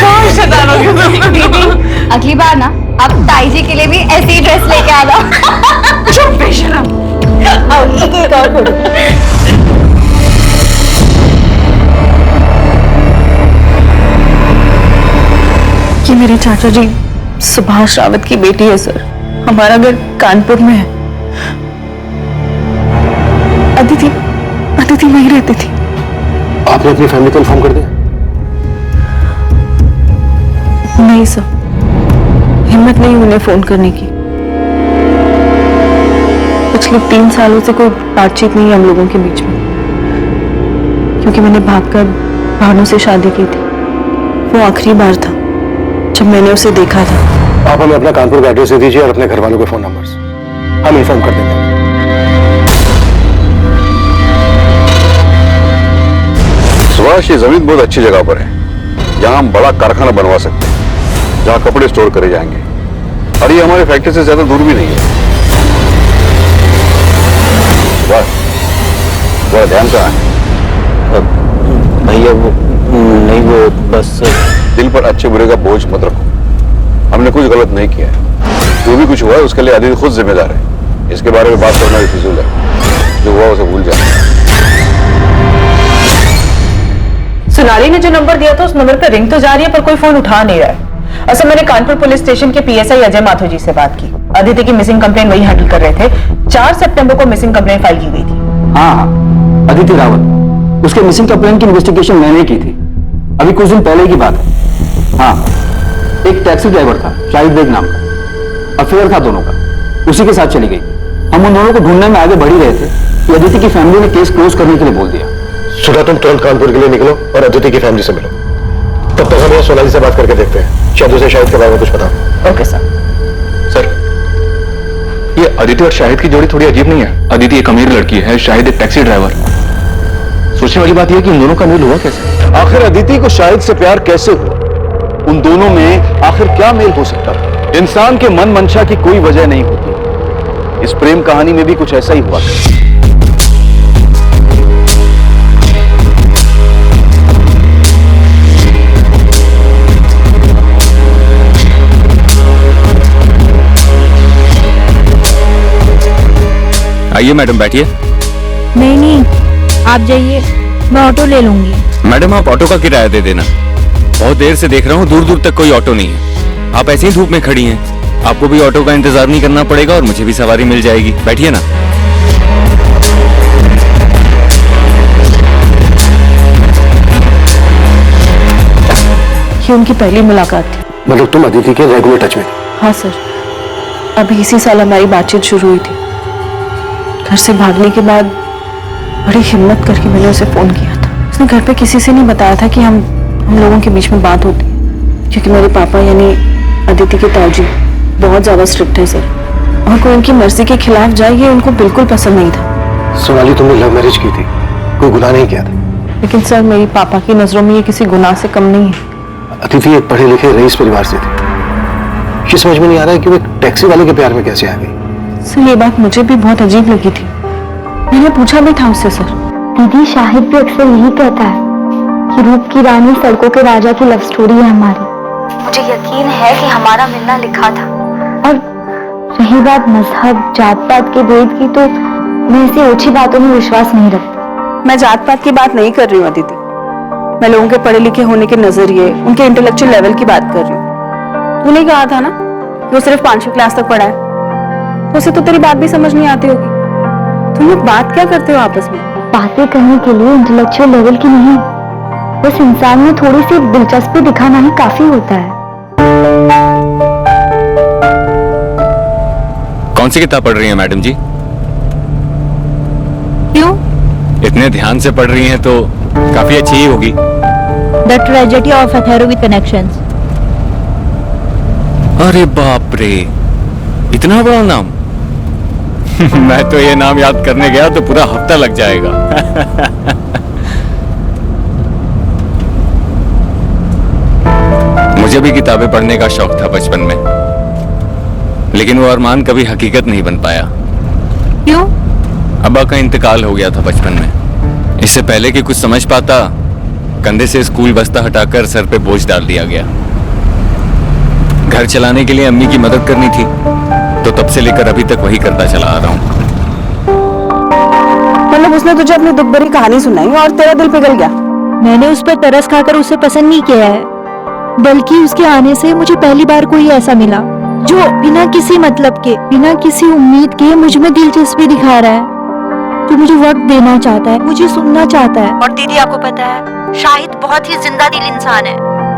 [SPEAKER 1] बहुत शैतान हो गया।
[SPEAKER 2] अगली बार ना आप ताई जी के लिए भी ऐसी ड्रेस लेके आना।
[SPEAKER 1] चुप बेशरम।
[SPEAKER 2] आओ, एक और फोटो।
[SPEAKER 1] ये मेरे चाचा जी सुभाष रावत की बेटी है सर। हमारा घर कानपुर में है। अदिति वहीं रहती थी।
[SPEAKER 12] आपने अपनी फैमिली को इन्फॉर्म कर दिया?
[SPEAKER 1] नहीं सर, हिम्मत नहीं उन्हें फोन करने की। पिछले 3 सालों से कोई बातचीत नहीं है हम लोगों के बीच में, क्योंकि मैंने भागकर भानु से शादी की थी। वो आखिरी बार था जब मैंने उसे देखा था।
[SPEAKER 12] आप हमें अपना कानपुर का एड्रेस दे दीजिए और अपने घर वालों के फोन नंबर्स, हम इन्फॉर्म कर देंगे।
[SPEAKER 3] सुभाष, ये जमीन बहुत अच्छी जगह पर है, जहां हम बड़ा कारखाना बनवा सकते हैं, जहां कपड़े स्टोर करे जाएंगे, और ये हमारे फैक्ट्री से ज्यादा दूर भी नहीं है। बड़ा ध्यान कहाँ है?
[SPEAKER 4] भैया वो नहीं, वो बस
[SPEAKER 3] दिल पर अच्छे बुरे का बोझ मत रखो। हमने कुछ गलत नहीं किया है। जो भी कुछ हुआ है उसके लिए अदिति खुद जिम्मेदार है। इसके बारे में बात करना भी फिजूल है। जो हुआ उसे भूल जाए।
[SPEAKER 10] सोनाली ने जो नंबर दिया था उस नंबर पर रिंग तो जा रही है पर कोई फोन उठा नहीं रहा है। असल मैंने कानपुर पुलिस स्टेशन के पीएसआई अजय माथुर जी से बात की। अदिति की मिसिंग कंप्लेंट वही हैंडल कर रहे थे। 4 सितंबर को मिसिंग कंप्लेंट फाइल की गई थी।
[SPEAKER 6] हाँ, अदिति रावत, उसके मिसिंग कंप्लेंट की इन्वेस्टिगेशन मैंने की थी, अभी कुछ दिन पहले की बात है। हाँ, एक टैक्सी ड्राइवर था शाहिद बेग नाम का, अफेयर था दोनों का, उसी के साथ चली गई। हम उन दोनों को ढूंढने में आगे बढ़ ही रहे थे कि अदिति की फैमिली ने केस क्लोज करने के लिए बोल दिया।
[SPEAKER 12] सुधा, तुम तुरंत कानपुर के लिए निकलो और अदिति की फैमिली से मिलो। तब तक हम यहाँ सोनाली से बात करके देखते हैं, शायद उसे शाहिद के बारे में कुछ पता।
[SPEAKER 10] Okay sir.
[SPEAKER 7] सर, ये अदिति और शाहिद की जोड़ी थोड़ी अजीब नहीं है? अदिति एक अमीर लड़की है, शाहिद एक टैक्सी ड्राइवर। सोचने वाली बात यह कि इन दोनों का मेल हुआ कैसे?
[SPEAKER 8] आखिर अदिति को शाहिद से प्यार कैसे हुआ? उन दोनों में आखिर क्या मेल हो सकता था? इंसान के मन मंशा की कोई वजह नहीं होती। इस प्रेम कहानी में भी कुछ ऐसा ही हुआ था।
[SPEAKER 11] आइए मैडम, बैठिए।
[SPEAKER 13] नहीं, आप जाइए, मैं ऑटो ले लूंगी।
[SPEAKER 11] मैडम, आप ऑटो का किराया दे देना। बहुत देर से देख रहा हूँ, दूर दूर तक कोई ऑटो नहीं है। आप ऐसे ही धूप में खड़ी हैं। आपको भी ऑटो का इंतजार नहीं करना पड़ेगा और मुझे भी सवारी मिल जाएगी। बैठिए ना।
[SPEAKER 1] ये उनकी पहली मुलाकात थी।
[SPEAKER 12] मतलब तुम अदिति के रेगुलर टच में?
[SPEAKER 1] हाँ सर, अभी इसी साल हमारी बातचीत शुरू हुई थी। घर से भागने के बाद बड़ी हिम्मत करके मैंने उसे फोन किया था। उसने घर पे किसी से नहीं बताया था कि हम लोगों के बीच में बात होती, क्योंकि मेरे पापा यानी अदिति के ताऊजी बहुत ज्यादा स्ट्रिक्ट है सर, और कोई उनकी मर्जी के खिलाफ जाए ये उनको बिल्कुल पसंद नहीं था।
[SPEAKER 12] सोनाली, तुमने लव मैरिज की थी, कोई गुनाह नहीं किया था।
[SPEAKER 1] लेकिन सर मेरी पापा की नजरों में ये किसी गुनाह से कम नहीं है।
[SPEAKER 12] अदिति एक पढ़े लिखे रईस परिवार से थी। ये समझ में नहीं आ रहा है कि वो एक टैक्सी वाले के प्यार में कैसे आ गई।
[SPEAKER 1] सर ये बात मुझे भी बहुत अजीब लगी थी। मैंने पूछा भी था उससे। सर
[SPEAKER 2] दीदी, शाहिद भी अक्सर यही कहता है कि रूप की रानी सड़कों के राजा की लव स्टोरी है हमारी। मुझे यकीन है कि हमारा मिलना लिखा था। और रही बात मजहब जात पात के भेद की, तो मैं ऐसी ओछी बातों में विश्वास नहीं रखती।
[SPEAKER 10] मैं जात पात की बात नहीं कर रही हूँ अदिति, मैं लोगों के पढ़े लिखे होने के नजरिए, उनके इंटेलेक्चुअल लेवल की बात कर रही हूँ। तूने कहा था ना कि वो सिर्फ 5वीं क्लास तक पढ़ा है, तो उसे तो तेरी बात भी समझ नहीं आती होगी। तुम लोग बात क्या करते हो आपस में?
[SPEAKER 2] बातें करने के लिए इंटेलेक्चुअल लेवल की नहीं, बस इंसान में थोड़ी सी दिलचस्पी दिखाना ही काफी होता है।
[SPEAKER 11] कौन सी किताब पढ़ रही हैं मैडम जी?
[SPEAKER 13] क्यों?
[SPEAKER 11] इतने ध्यान से पढ़ रही हैं तो काफी अच्छी ही होगी।
[SPEAKER 13] The tragedy of Othello with connections.
[SPEAKER 11] अरे बाप रे, इतना बड़ा नाम। मैं तो ये नाम याद करने गया तो पूरा हफ्ता लग जाएगा। मुझे भी किताबें पढ़ने का शौक था बचपन में, लेकिन वो अरमान कभी हकीकत नहीं बन पाया।
[SPEAKER 13] क्यों?
[SPEAKER 11] अब्बा का इंतकाल हो गया था बचपन में। इससे पहले कि कुछ समझ पाता, कंधे से स्कूल बस्ता हटाकर सर पे बोझ डाल दिया गया। घर चलाने के लिए अम्मी की मदद करनी थी, तो तब से लेकर अभी तक वही करता चला आ रहा हूँ।
[SPEAKER 10] मतलब उसने तुझे अपनी दुख भरी कहानी सुनाई और तेरा दिल पिघल गया?
[SPEAKER 13] मैंने उस पर तरस खाकर उसे पसंद नहीं किया है, बल्कि उसके आने से मुझे पहली बार कोई ऐसा मिला जो बिना किसी मतलब के, बिना किसी उम्मीद के मुझ में दिलचस्पी दिखा रहा है, जो मुझे वक्त देना चाहता है, मुझे सुनना चाहता है। और दीदी आपको पता है, शाहिद बहुत ही जिंदा दिल इंसान है।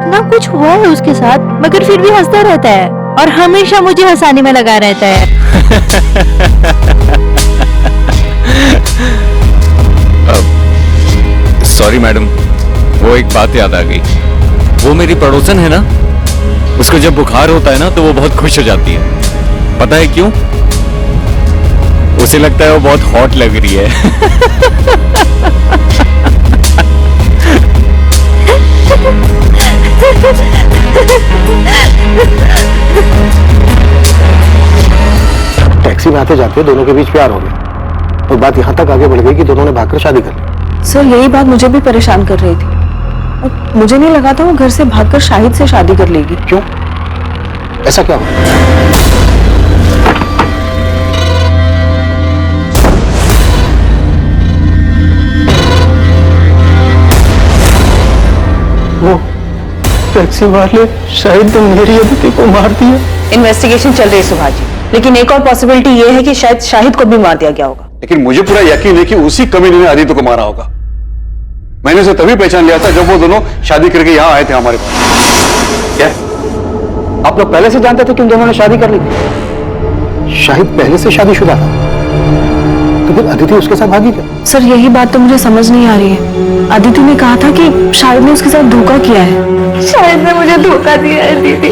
[SPEAKER 13] ना कुछ हुआ है उसके साथ, मगर फिर भी हंसता रहता है और हमेशा मुझे हंसाने में लगा रहता है।
[SPEAKER 11] सॉरी मैडम, वो एक बात याद आ गई। वो मेरी पड़ोसन है ना, उसको जब बुखार होता है ना तो वो बहुत खुश हो जाती है। पता है क्यों? उसे लगता है वो बहुत हॉट लग रही है।
[SPEAKER 12] टैक्सी में आते जाते दोनों के बीच प्यार हो गया, तो बात यहाँ तक आगे बढ़ गई कि दोनों ने भागकर शादी कर ली।
[SPEAKER 1] सर यही बात मुझे भी परेशान कर रही थी। और मुझे नहीं लगा था वो घर से भागकर शाहिद से शादी कर लेगी।
[SPEAKER 12] क्यों? ऐसा क्या हुआ?
[SPEAKER 6] वो टैक्सी वाले शायद मेरी अदिति को मार दिया।
[SPEAKER 10] इन्वेस्टिगेशन चल रही है सुभाष जी, लेकिन एक और पॉसिबिलिटी ये है कि शायद शाहिद को भी मार दिया गया होगा।
[SPEAKER 3] लेकिन मुझे पूरा यकीन है कि उसी कमीने ने आदित्य को मारा होगा। मैंने उसे तभी पहचान लिया था जब वो दोनों शादी करके यहाँ आए थे हमारे पास।
[SPEAKER 6] क्या आप लोग पहले से जानते थे कि उन दोनों ने शादी कर ली थी?
[SPEAKER 12] शाहिद पहले से शादीशुदा था, तो फिर अदिति उसके साथ भागी क्या?
[SPEAKER 10] सर यही बात तो मुझे समझ नहीं आ रही है। अदिति ने कहा था कि शाहिद ने उसके साथ धोखा किया है। शाहिद ने मुझे धोखा दिया है दीदी,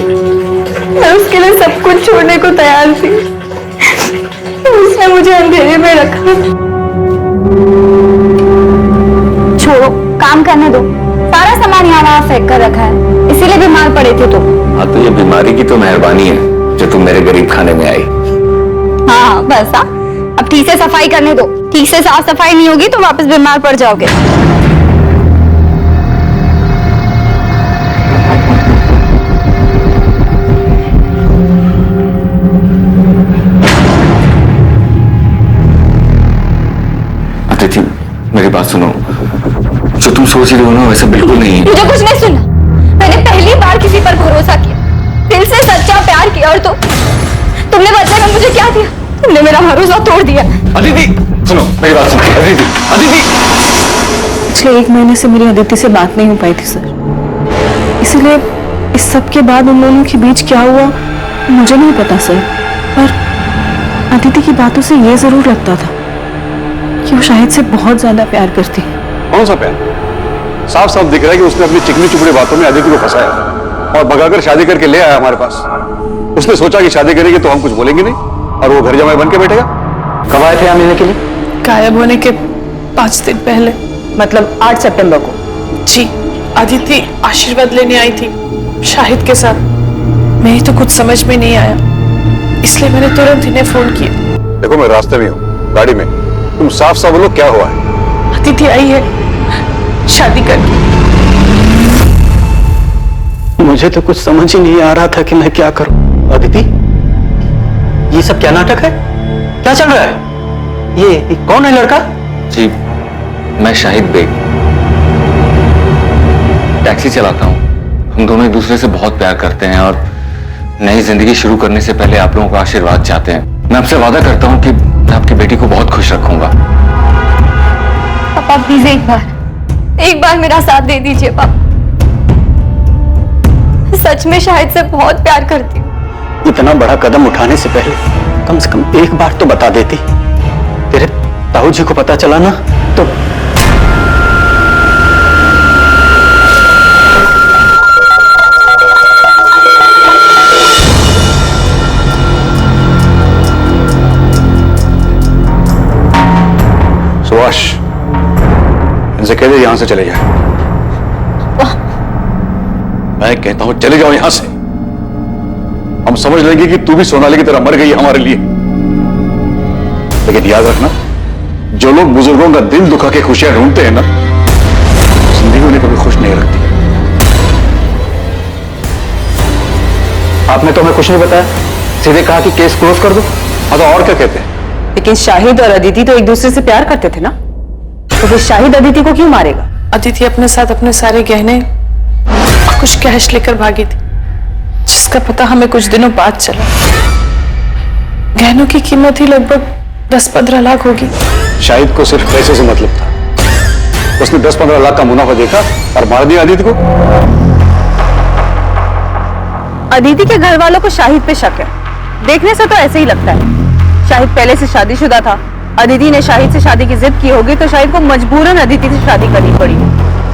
[SPEAKER 10] मैं उसके लिए सब कुछ छोड़ने को तैयार थी, उसने मुझे अंधेरे में रखा।
[SPEAKER 2] छोड़ो, काम करने दो। सारा सामान यहाँ वहाँ फेंक कर रखा है, इसीलिए बीमार पड़े थे तुम।
[SPEAKER 11] हाँ तो ये बीमारी की तो मेहरबानी है जो तुम मेरे गरीब खाने में आई।
[SPEAKER 2] हाँ बस हाँ, अब ठीक से सफाई करने दो। ठीक से साफ सफाई नहीं होगी तो वापस बीमार पड़ जाओगे।
[SPEAKER 11] अदिति मेरी बात सुनो, जो तुम सोच रही हो ना वैसे बिल्कुल नहीं है।
[SPEAKER 2] मुझे कुछ नहीं सुनना। मैंने पहली बार किसी पर भरोसा किया, दिल से सच्चा प्यार किया, और तुमने बदले में मुझे क्या दिया? तुमने मेरा भरोसा तोड़ दिया।
[SPEAKER 11] अदिति सुनो मेरी बात सुनो। अदिति अदिति
[SPEAKER 10] पिछले 1 महीने से मेरी अदिति से बात नहीं हो पाई थी सर, इसीलिए इस सब के बाद उन दोनों के बीच क्या हुआ मुझे नहीं पता सर। पर अदिति की बातों से ये जरूर लगता था कि वो शाहिद से बहुत ज्यादा प्यार करती है।
[SPEAKER 3] कौन सा प्यार? साफ साफ दिख रहा है कि उसने अपनी चिकनी चुपड़ी बातों में अदिति को फंसाया और भगाकर शादी करके ले आया हमारे पास। उसने सोचा कि शादी करेगी तो हम कुछ बोलेंगे नहीं और वो घर जमाई बन के बैठेगा।
[SPEAKER 6] कब आए थे यहाँ मिलने के लिए?
[SPEAKER 1] गायब होने के 5 दिन पहले।
[SPEAKER 10] मतलब 8 सितंबर को?
[SPEAKER 1] जी, अदिति आशीर्वाद लेने आई थी शाहिद के साथ। मेरी तो कुछ समझ में नहीं आया, इसलिए मैंने तुरंत इन्हें फोन किया।
[SPEAKER 3] देखो मैं रास्ते में हूँ, गाड़ी में। तुम साफ साफ बोलो क्या हुआ है?
[SPEAKER 1] अदिति आई है शादी करके।
[SPEAKER 6] मुझे तो कुछ समझ ही नहीं आ रहा था कि मैं क्या करूं। अदिति, ये सब क्या नाटक है? क्या चल रहा है? ये कौन है लड़का?
[SPEAKER 11] जी मैं शाहिद बेग, टैक्सी चलाता हूँ। हम दोनों एक दूसरे से बहुत प्यार करते हैं और नई जिंदगी शुरू करने से पहले आप लोगों का आशीर्वाद चाहते हैं। मैं आपसे वादा करता हूँ कि मैं आपकी बेटी को बहुत खुश रखूंगा।
[SPEAKER 2] पापा प्लीज एक बार मेरा साथ दे दीजिए पापा। सच में शाहिद से बहुत प्यार करती हूँ।
[SPEAKER 6] इतना बड़ा कदम उठाने से पहले कम से कम एक बार तो बता देती। तेरे ताऊ जी को पता चला ना तो
[SPEAKER 3] सुभाष, इनसे कह दे यहां से चले जाए। मैं कहता हूं चले जाओ यहां से। हम समझ लेंगे कि तू भी सोनाली की तरह मर गई हमारे लिए। लेकिन याद रखना, जो लोग बुजुर्गों का दिल दुखा के खुशियां ढूंढते हैं ना, जिंदगी उन्हें कभी खुश नहीं रखती।
[SPEAKER 6] आपने तो हमें कुछ नहीं बताया, सीधे कहा कि केस क्लोज कर दो।
[SPEAKER 3] हाँ तो और क्या कहते हैं?
[SPEAKER 10] लेकिन शाहिद और अदिति तो एक दूसरे से प्यार करते थे ना, तो फिर शाहिद अदिति को क्यों मारेगा?
[SPEAKER 1] अदिति अपने साथ अपने सारे गहने और कुछ कैश लेकर भागी थी, जिसका पता हमें कुछ दिनों बाद चला। गहनों की कीमत ही लगभग 10-15 लाख होगी।
[SPEAKER 3] शाहिद को सिर्फ पैसे से मतलब था। उसने 10-15 लाख का मुनाफा देखा और मार दिया अदिति को।
[SPEAKER 10] अदिति के घर वालों को शाहिद पे शक है, देखने से तो ऐसे ही लगता है। शाहिद पहले से शादीशुदा था, अदिति ने शाहिद से शादी की जिद की होगी तो शाहिद को मजबूरन अदिति से शादी करनी पड़ी।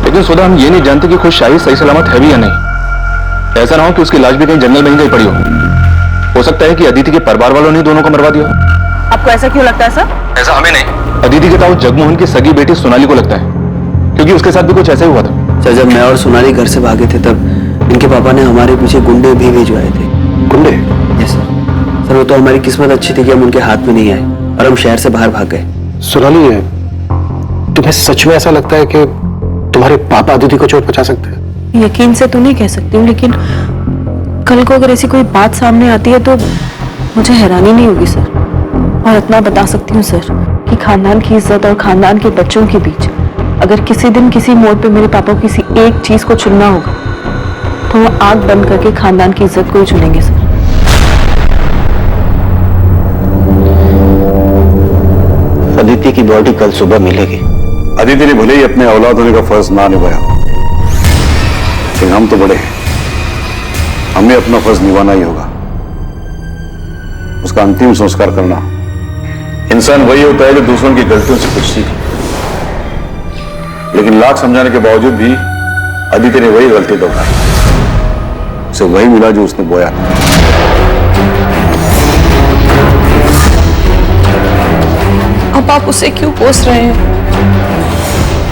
[SPEAKER 7] लेकिन सुधा, हम ये नहीं जानते कि खुद शाहिद सही सलामत है भी या नहीं। ऐसा ना हो कि उसकी लाश भी कहीं जंगल में ही पड़ी हो सकता है कि अदिति के परिवार वालों ने दोनों को मरवा दिया।
[SPEAKER 10] आपको ऐसा क्यों लगता है सर?
[SPEAKER 7] ऐसा हमें नहीं, अदिति के ताऊ जगमोहन की सगी बेटी सोनाली को लगता है, क्योंकि उसके साथ भी कुछ ऐसा ही हुआ था।
[SPEAKER 14] सर, जब मैं और सोनाली घर से भागे थे तब इनके पापा ने हमारे पीछे गुंडे भी भिजवाए थे।
[SPEAKER 3] गुंडे?
[SPEAKER 14] यस सर, वो तो हमारी किस्मत अच्छी थी कि हम उनके हाथ में नहीं आए और हम शहर से बाहर भाग गए।
[SPEAKER 12] सोनाली, तुम्हें सच में ऐसा लगता है कि तुम्हारे पापा अदिति को चोट पहुंचा सकते हैं?
[SPEAKER 10] यकीन से तो नहीं कह सकती हूँ, लेकिन कल को अगर ऐसी कोई बात सामने आती है तो मुझे हैरानी नहीं होगी सर। और इतना बता सकती हूँ सर कि खानदान की इज्जत और खानदान के बच्चों के बीच अगर किसी दिन किसी मोड़ पे मेरे पापा को किसी एक चीज को चुनना होगा तो वो आंख बंद करके खानदान की इज्जत को ही चुनेंगे सर।
[SPEAKER 4] अदिति की बॉडी कल सुबह मिलेगी।
[SPEAKER 3] अदिति ने भले ही अपने औलाद होने का फर्ज ना निभाया, लेकिन हम तो बड़े हैं, हमें अपना फर्ज निभाना ही होगा। उसका अंतिम संस्कार करना। इंसान वही होता है जो दूसरों की गलतियों से कुछ सीखे, लेकिन लाख समझाने के बावजूद भी अदिति ने वही गलती दोहराई। उसे वही मिला जो उसने बोया था।
[SPEAKER 1] अब आप उसे क्यों कोस रहे हैं?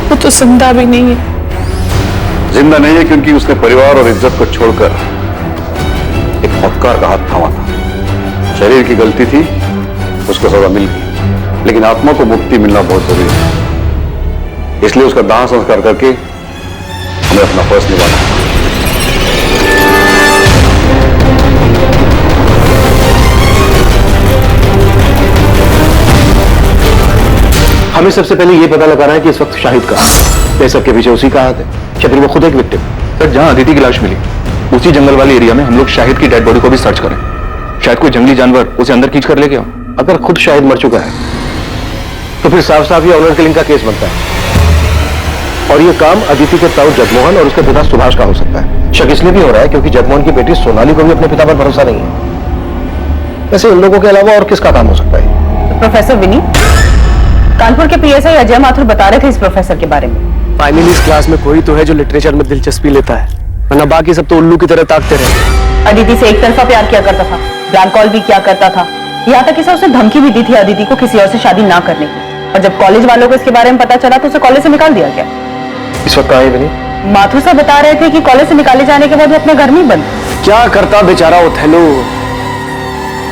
[SPEAKER 1] वो तो जिंदा भी नहीं है।
[SPEAKER 3] जिंदा नहीं है क्योंकि उसने परिवार और इज्जत को छोड़कर एक मक्कार का हाथ थामा था। शरीर की गलती थी, उसको सजा मिल गई, लेकिन आत्मा को मुक्ति मिलना बहुत जरूरी है। इसलिए उसका दाह संस्कार करके हमें अपना फर्ज निभाना है।
[SPEAKER 12] हमें सबसे पहले ये पता लगाना है कि इस वक्त शाहिद कहाँ है। सबके पीछे उसी का हाथ है या फिर वो खुद एक विक्टिम?
[SPEAKER 7] सर, जहां अदिति की लाश मिली उसी जंगल वाले एरिया में हम लोग शाहिद की डेड बॉडी को भी सर्च करें। शायद कोई जंगली जानवर उसे अंदर खींच कर ले गया।
[SPEAKER 12] अगर खुद शाहिद मर चुका है तो फिर साफ साफ ये ऑनर किलिंग का केस बनता है, और ये काम अदिति के ताऊ जगमोहन और उसके पिता सुभाष का हो सकता है। शक इसलिए भी हो रहा है क्योंकि जगमोहन की बेटी सोनाली को भी अपने पिता पर भरोसा नहीं है। वैसे इन लोगों के अलावा और किसका काम हो सकता है?
[SPEAKER 10] प्रोफेसर विनी, कानपुर के पीएसआई अजय माथुर बता रहे थे इस प्रोफेसर के बारे में।
[SPEAKER 5] फाइनली इस क्लास में कोई तो है जो लिटरेचर में दिलचस्पी लेता है, वरना बाकी सब तो उल्लू की तरह ताकते रहते।
[SPEAKER 10] अदिति से एक तरफा प्यार किया करता था, ब्लैंक कॉल भी किया करता था, यहाँ तक कि उसने धमकी भी दी थी अदिति को किसी और से शादी ना करने की। और जब कॉलेज वालों को इसके बारे में पता चला तो उसे कॉलेज से निकाल दिया गया।
[SPEAKER 12] इस वक्त कहाँ है विनी?
[SPEAKER 10] माथुर साहब बता रहे थे कि कॉलेज से निकाले जाने के बाद वो अपने घर में ही बंद।
[SPEAKER 5] क्या करता बेचारा ओथेलो?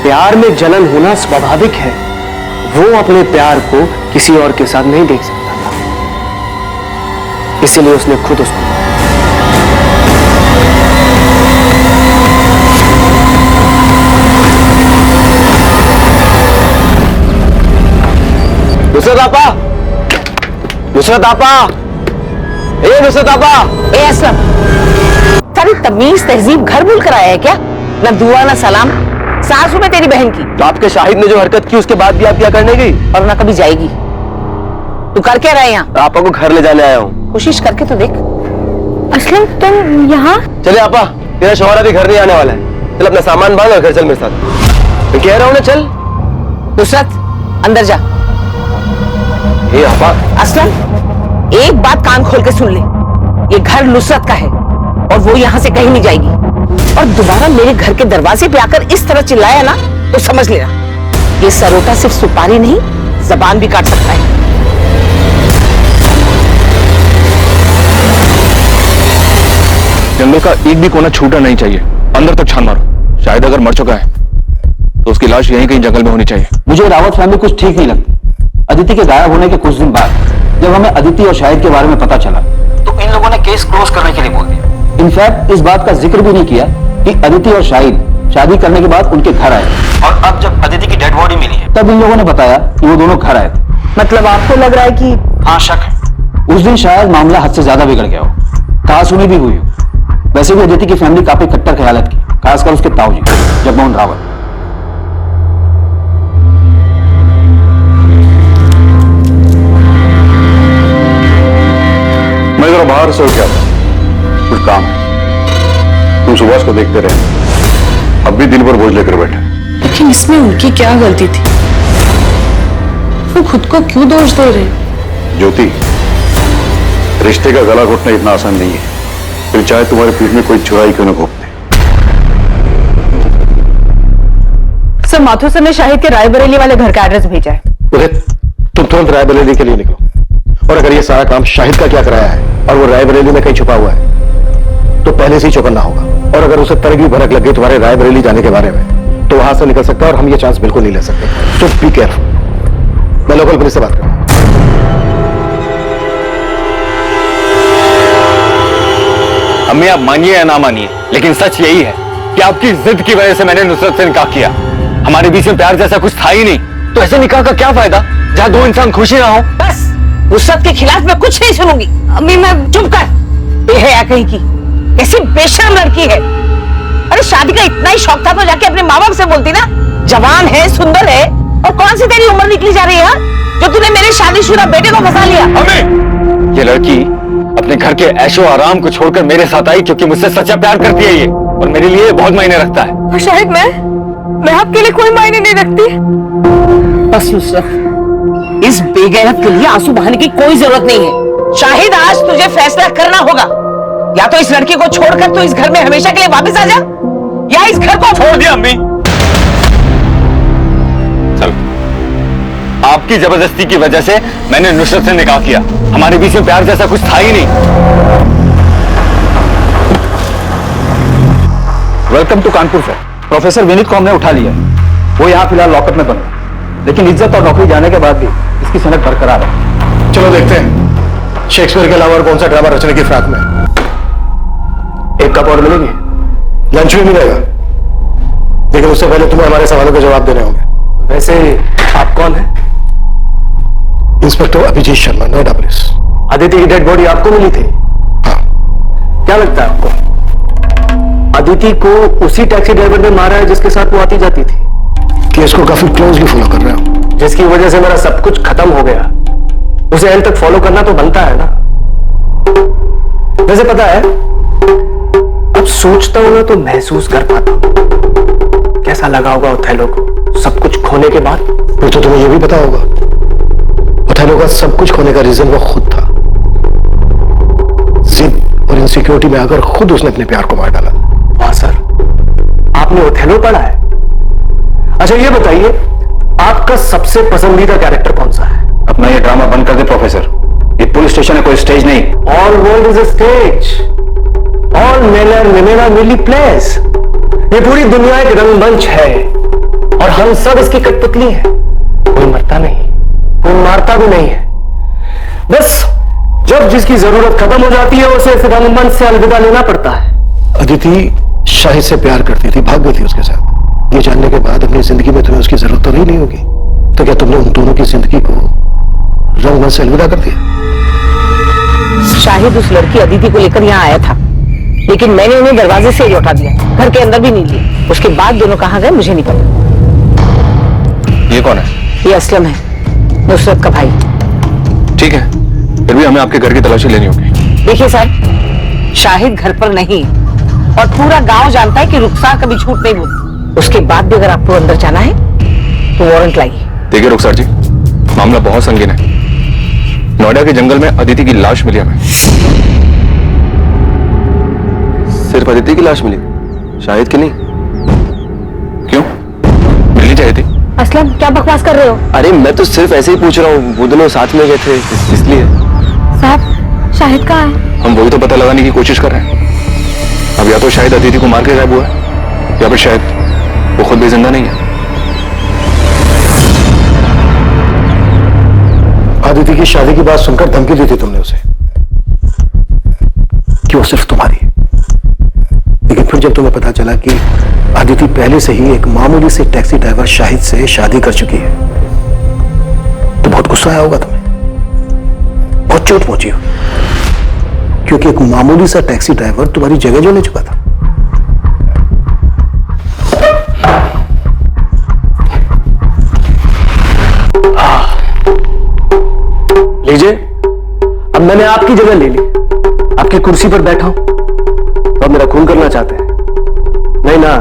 [SPEAKER 5] प्यार में जलन होना स्वाभाविक है। वो अपने प्यार को किसी और के साथ नहीं देख सकता था, इसलिए उसने खुद उसको। नुसरत आपा, नुसरत आपा, ए नुसरत आपा।
[SPEAKER 15] ए असलम, सारी तमीज तहजीब घर भूल कर आया है क्या? न दुआ न सलाम। सासू में तेरी बहन की।
[SPEAKER 5] तो आपके शाहिद ने जो हरकत की उसके बाद भी आप क्या करने गई?
[SPEAKER 15] और ना कभी जाएगी। तू कर क्या रहे यहाँ?
[SPEAKER 5] आपा को घर ले जाने आया हूँ।
[SPEAKER 15] कोशिश करके तो देख।
[SPEAKER 2] असलम तुम यहाँ?
[SPEAKER 5] चले आपा, तेरा शौहर अभी घर नहीं आने वाला है। चल अपना सामान बांध और घर चल मेरे साथ। मैं कह रहा हूँ ना, चल।
[SPEAKER 15] नुसरत अंदर जा।
[SPEAKER 5] ए आपा।
[SPEAKER 15] असलम, एक बात कान खोल के सुन ले, ये घर नुसरत का है और वो यहाँ से कहीं नहीं जाएगी। और दोबारा मेरे घर के दरवाजे पे आकर इस तरह चिल्लाया ना तो समझ लेना, ये सरोटा सिर्फ सुपारी नहीं, जबान भी काट सकता है।
[SPEAKER 7] जंगल का एक भी कोना छूटा नहीं चाहिए। अंदर तक छान मारो। शायद अगर मर चुका है तो उसकी लाश यहीं कहीं जंगल में होनी चाहिए।
[SPEAKER 6] मुझे रावत फैमिली कुछ ठीक नहीं लगती। अदिति के गायब होने के कुछ दिन बाद जब हमें अदिति और शाहिद के बारे में पता चला तो इन लोगों ने केस क्लोज करने के लिए बोल दिया। इनफैक्ट इस बात का जिक्र भी नहीं किया कि अदिति और शाहिद शादी करने के बाद उनके घर आए, और अब जब अदिति की डेड बॉडी मिली है तब इन लोगों ने बताया कि वो दोनों घर आए थे।
[SPEAKER 15] मतलब आपको लग रहा है कि?
[SPEAKER 6] हाँ, शक है। उस दिन शायद मामला हद से ज्यादा बिगड़ गया हो, कहासुनी भी हुई हो। वैसे भी अदिति की फैमिली काफी कट्टर ख्यालत की, खासकर उसके ताऊजी जगमोहन रावत।
[SPEAKER 3] मैं जरा बाहर से क्या कुछ काम है। तुम सुभाष को देखते रहे, अब भी दिल पर बोझ लेकर बैठे।
[SPEAKER 1] लेकिन इसमें उनकी क्या गलती थी? वो खुद को क्यों दोष दे रहे?
[SPEAKER 3] ज्योति, रिश्ते का गला घोटना इतना आसान नहीं है, फिर चाहे तुम्हारे पीठ में कोई चुराई क्यों न घोप दे।
[SPEAKER 10] सर, माथुर सर ने शाहिद के रायबरेली वाले घर का एड्रेस भेजा है।
[SPEAKER 12] तुम तुरंत रायबरेली के लिए निकलो, और अगर ये सारा काम शाहिद का क्या कराया है और वो रायबरेली में कहीं छुपा हुआ है तो पहले से ही चौकन्ना होगा। और अगर उसे तरक भी भनक लग गई तुम्हारे रायबरेली जाने के बारे में तो वहां से निकल सकता है, और हम ये चांस बिल्कुल नहीं ले सकते। तो बी केयरफुल। मैं लोकल पुलिस से बात करूंगा।
[SPEAKER 11] अम्मी, आप मानिए या ना मानिए, लेकिन सच यही है
[SPEAKER 7] कि आपकी जिद की वजह से मैंने नुसरत से निकाह किया। हमारे बीच में प्यार जैसा कुछ था ही नहीं, तो ऐसे निकाह का क्या फायदा जहां दो इंसान खुशी ना हो।
[SPEAKER 15] बस नुसरत के खिलाफ मैं कुछ नहीं सुनूंगी। अम्मी मैं चुप कर, बेहया कहीं की, कैसी बेशर्म लड़की है। अरे शादी का इतना ही शौक था तो जाके अपने माँ बाप से बोलती ना। जवान है, सुंदर है, और कौन सी तेरी उम्र निकली जा रही है जो तूने मेरे शादीशुदा बेटे को फंसा लिया।
[SPEAKER 7] अम्मी, ये लड़की अपने घर के ऐशो आराम को छोड़कर मेरे साथ आई क्योंकि मुझसे सच्चा प्यार करती है ये, और मेरे लिए बहुत मायने रखता है।
[SPEAKER 10] शायद मैं आपके लिए कोई मायने नहीं रखती।
[SPEAKER 15] बस नुसरत, इस बेगैरत के लिए आंसू बहाने की कोई जरूरत नहीं है। शाहिद, आज तुझे फैसला करना होगा। या तो इस लड़की को छोड़कर तू इस घर में हमेशा के लिए वापस आ जा, या इस घर को
[SPEAKER 7] छोड़ दिया। अम्मी चल, आपकी जबरदस्ती की वजह से मैंने नुसरत से निकाह किया। हमारे बीच में प्यार जैसा कुछ था ही नहीं।
[SPEAKER 6] Welcome to Kanpur sir. Professor Vineet को हमने उठा लिया है। वो यहाँ फिलहाल लॉकअप में बंद है, लेकिन इज्जत और नौकरी जाने के बाद भी इसकी सनद बरकरार है।
[SPEAKER 12] चलो देखते हैं शेक्सपियर के अलावा और कौन सा ड्रामा रचने की फिराक में।
[SPEAKER 6] एक कप और मिलेंगे?
[SPEAKER 12] लंच भी मिलेगा, लेकिन उससे पहले तुम्हें हमारे सवालों के जवाब देने होंगे।
[SPEAKER 6] वैसे आप कौन है?
[SPEAKER 12] Inspector Abhijeet Sharma, Noida police.
[SPEAKER 6] आदित्य की डेड बॉडी आपको मिली थी?
[SPEAKER 12] हाँ।
[SPEAKER 6] क्या लगता है आपको आदिति को उसी टैक्सी ड्राइवर ने मारा है जिसके साथ वो आती जाती थी?
[SPEAKER 12] केस को काफी क्लोजली फॉलो कर रहे हो,
[SPEAKER 6] जिसकी वजह से मेरा सब कुछ खत्म हो गया। उसे एंड तक फॉलो करना तो बनता है ना। वैसे पता है, अब सोचता हूं ना तो महसूस कर पाता हूं कैसा लगा होगा ओथेलो को सब कुछ खोने के बाद।
[SPEAKER 12] फिर तो तुम्हें यह भी पता होगा ओथेलो का सब कुछ खोने का रीजन वो खुद था। जिद और इनसिक्योरिटी में आकर खुद उसने अपने प्यार को मार डाला।
[SPEAKER 6] वाह सर, आपने ओथेलो पढ़ा है? अच्छा ये बताइए, आपका सबसे पसंदीदा कैरेक्टर कौन सा है?
[SPEAKER 12] अपना ये ड्रामा बंद कर दे प्रोफेसर, ये पुलिस स्टेशन है, कोई स्टेज नहीं।
[SPEAKER 6] All world is a stage, all men are women are merely plays। ये पूरी दुनिया एक रंगमंच है और हम सब इसकी कठपुतली हैं। कोई मरता नहीं, कोई मारता भी नहीं है। बस जब जिसकी जरूरत खत्म हो जाती है उसे इस रंगमंच से अलविदा लेना पड़ता है।
[SPEAKER 12] अदिति शाहिद से प्यार करती थी, भाग गई थी उसके साथ। ये जानने के बाद अपनी जिंदगी में तुम्हें उसकी जरूरत तो नहीं होगी, तो क्या तुमने उन दोनों की जिंदगी को रंगमंच से अलविदा कर दिया?
[SPEAKER 15] शाहिद उस लड़की अदिति को लेकर यहाँ आया था, लेकिन मैंने उन्हें दरवाजे से ही लौटा दिया, घर के अंदर भी नहीं लिए। उसके बाद दोनों कहाँ गए मुझे नहीं पता।
[SPEAKER 7] ये कौन है?
[SPEAKER 15] ये असलम है, नुसरत का भाई।
[SPEAKER 7] ठीक है, फिर भी हमें आपके घर की तलाशी लेनी होगी।
[SPEAKER 15] देखिए सर, शाहिद घर पर नहीं, और पूरा गांव जानता है कि रुखसार कभी झूठ नहीं बोलती। उसके बाद भी अगर आपको अंदर जाना है तो वारंट लाइए।
[SPEAKER 7] देखिए रुखसार जी, मामला बहुत संगीन है। नोएडा के जंगल में अदिति की लाश मिली हमें।
[SPEAKER 14] सिर्फ अदिति की लाश मिली, शाहिद की नहीं?
[SPEAKER 7] क्यों, मिलनी चाहिए थी।
[SPEAKER 2] असलम, क्या बकवास कर रहे हो?
[SPEAKER 14] अरे मैं तो सिर्फ ऐसे ही पूछ रहा हूँ, वो दोनों साथ में गए थे इसलिए।
[SPEAKER 2] साहब, शाहिद कहाँ है?
[SPEAKER 7] हम वही तो पता लगाने की कोशिश कर रहे हैं। अब या तो शायद अदिति को मार के गायब हुआ है, या फिर शायद वो खुद भी जिंदा नहीं है।
[SPEAKER 12] अदिति की शादी की बात सुनकर धमकी दी थी तुमने उसे कि वो सिर्फ तुम्हारी है, लेकिन फिर जब तुम्हें पता चला कि अदिति पहले से ही एक मामूली से टैक्सी ड्राइवर शाहिद से शादी कर चुकी है, तो बहुत गुस्सा आया होगा तुम्हें, बहुत चोट पहुंची हो, क्योंकि एक मामूली सा टैक्सी ड्राइवर तुम्हारी जगह जो ले चुका था।
[SPEAKER 6] लीजिए, अब मैंने आपकी जगह ले ली, आपकी कुर्सी पर बैठा हूं, तो अब मेरा खून करना चाहते हैं? नहीं ना,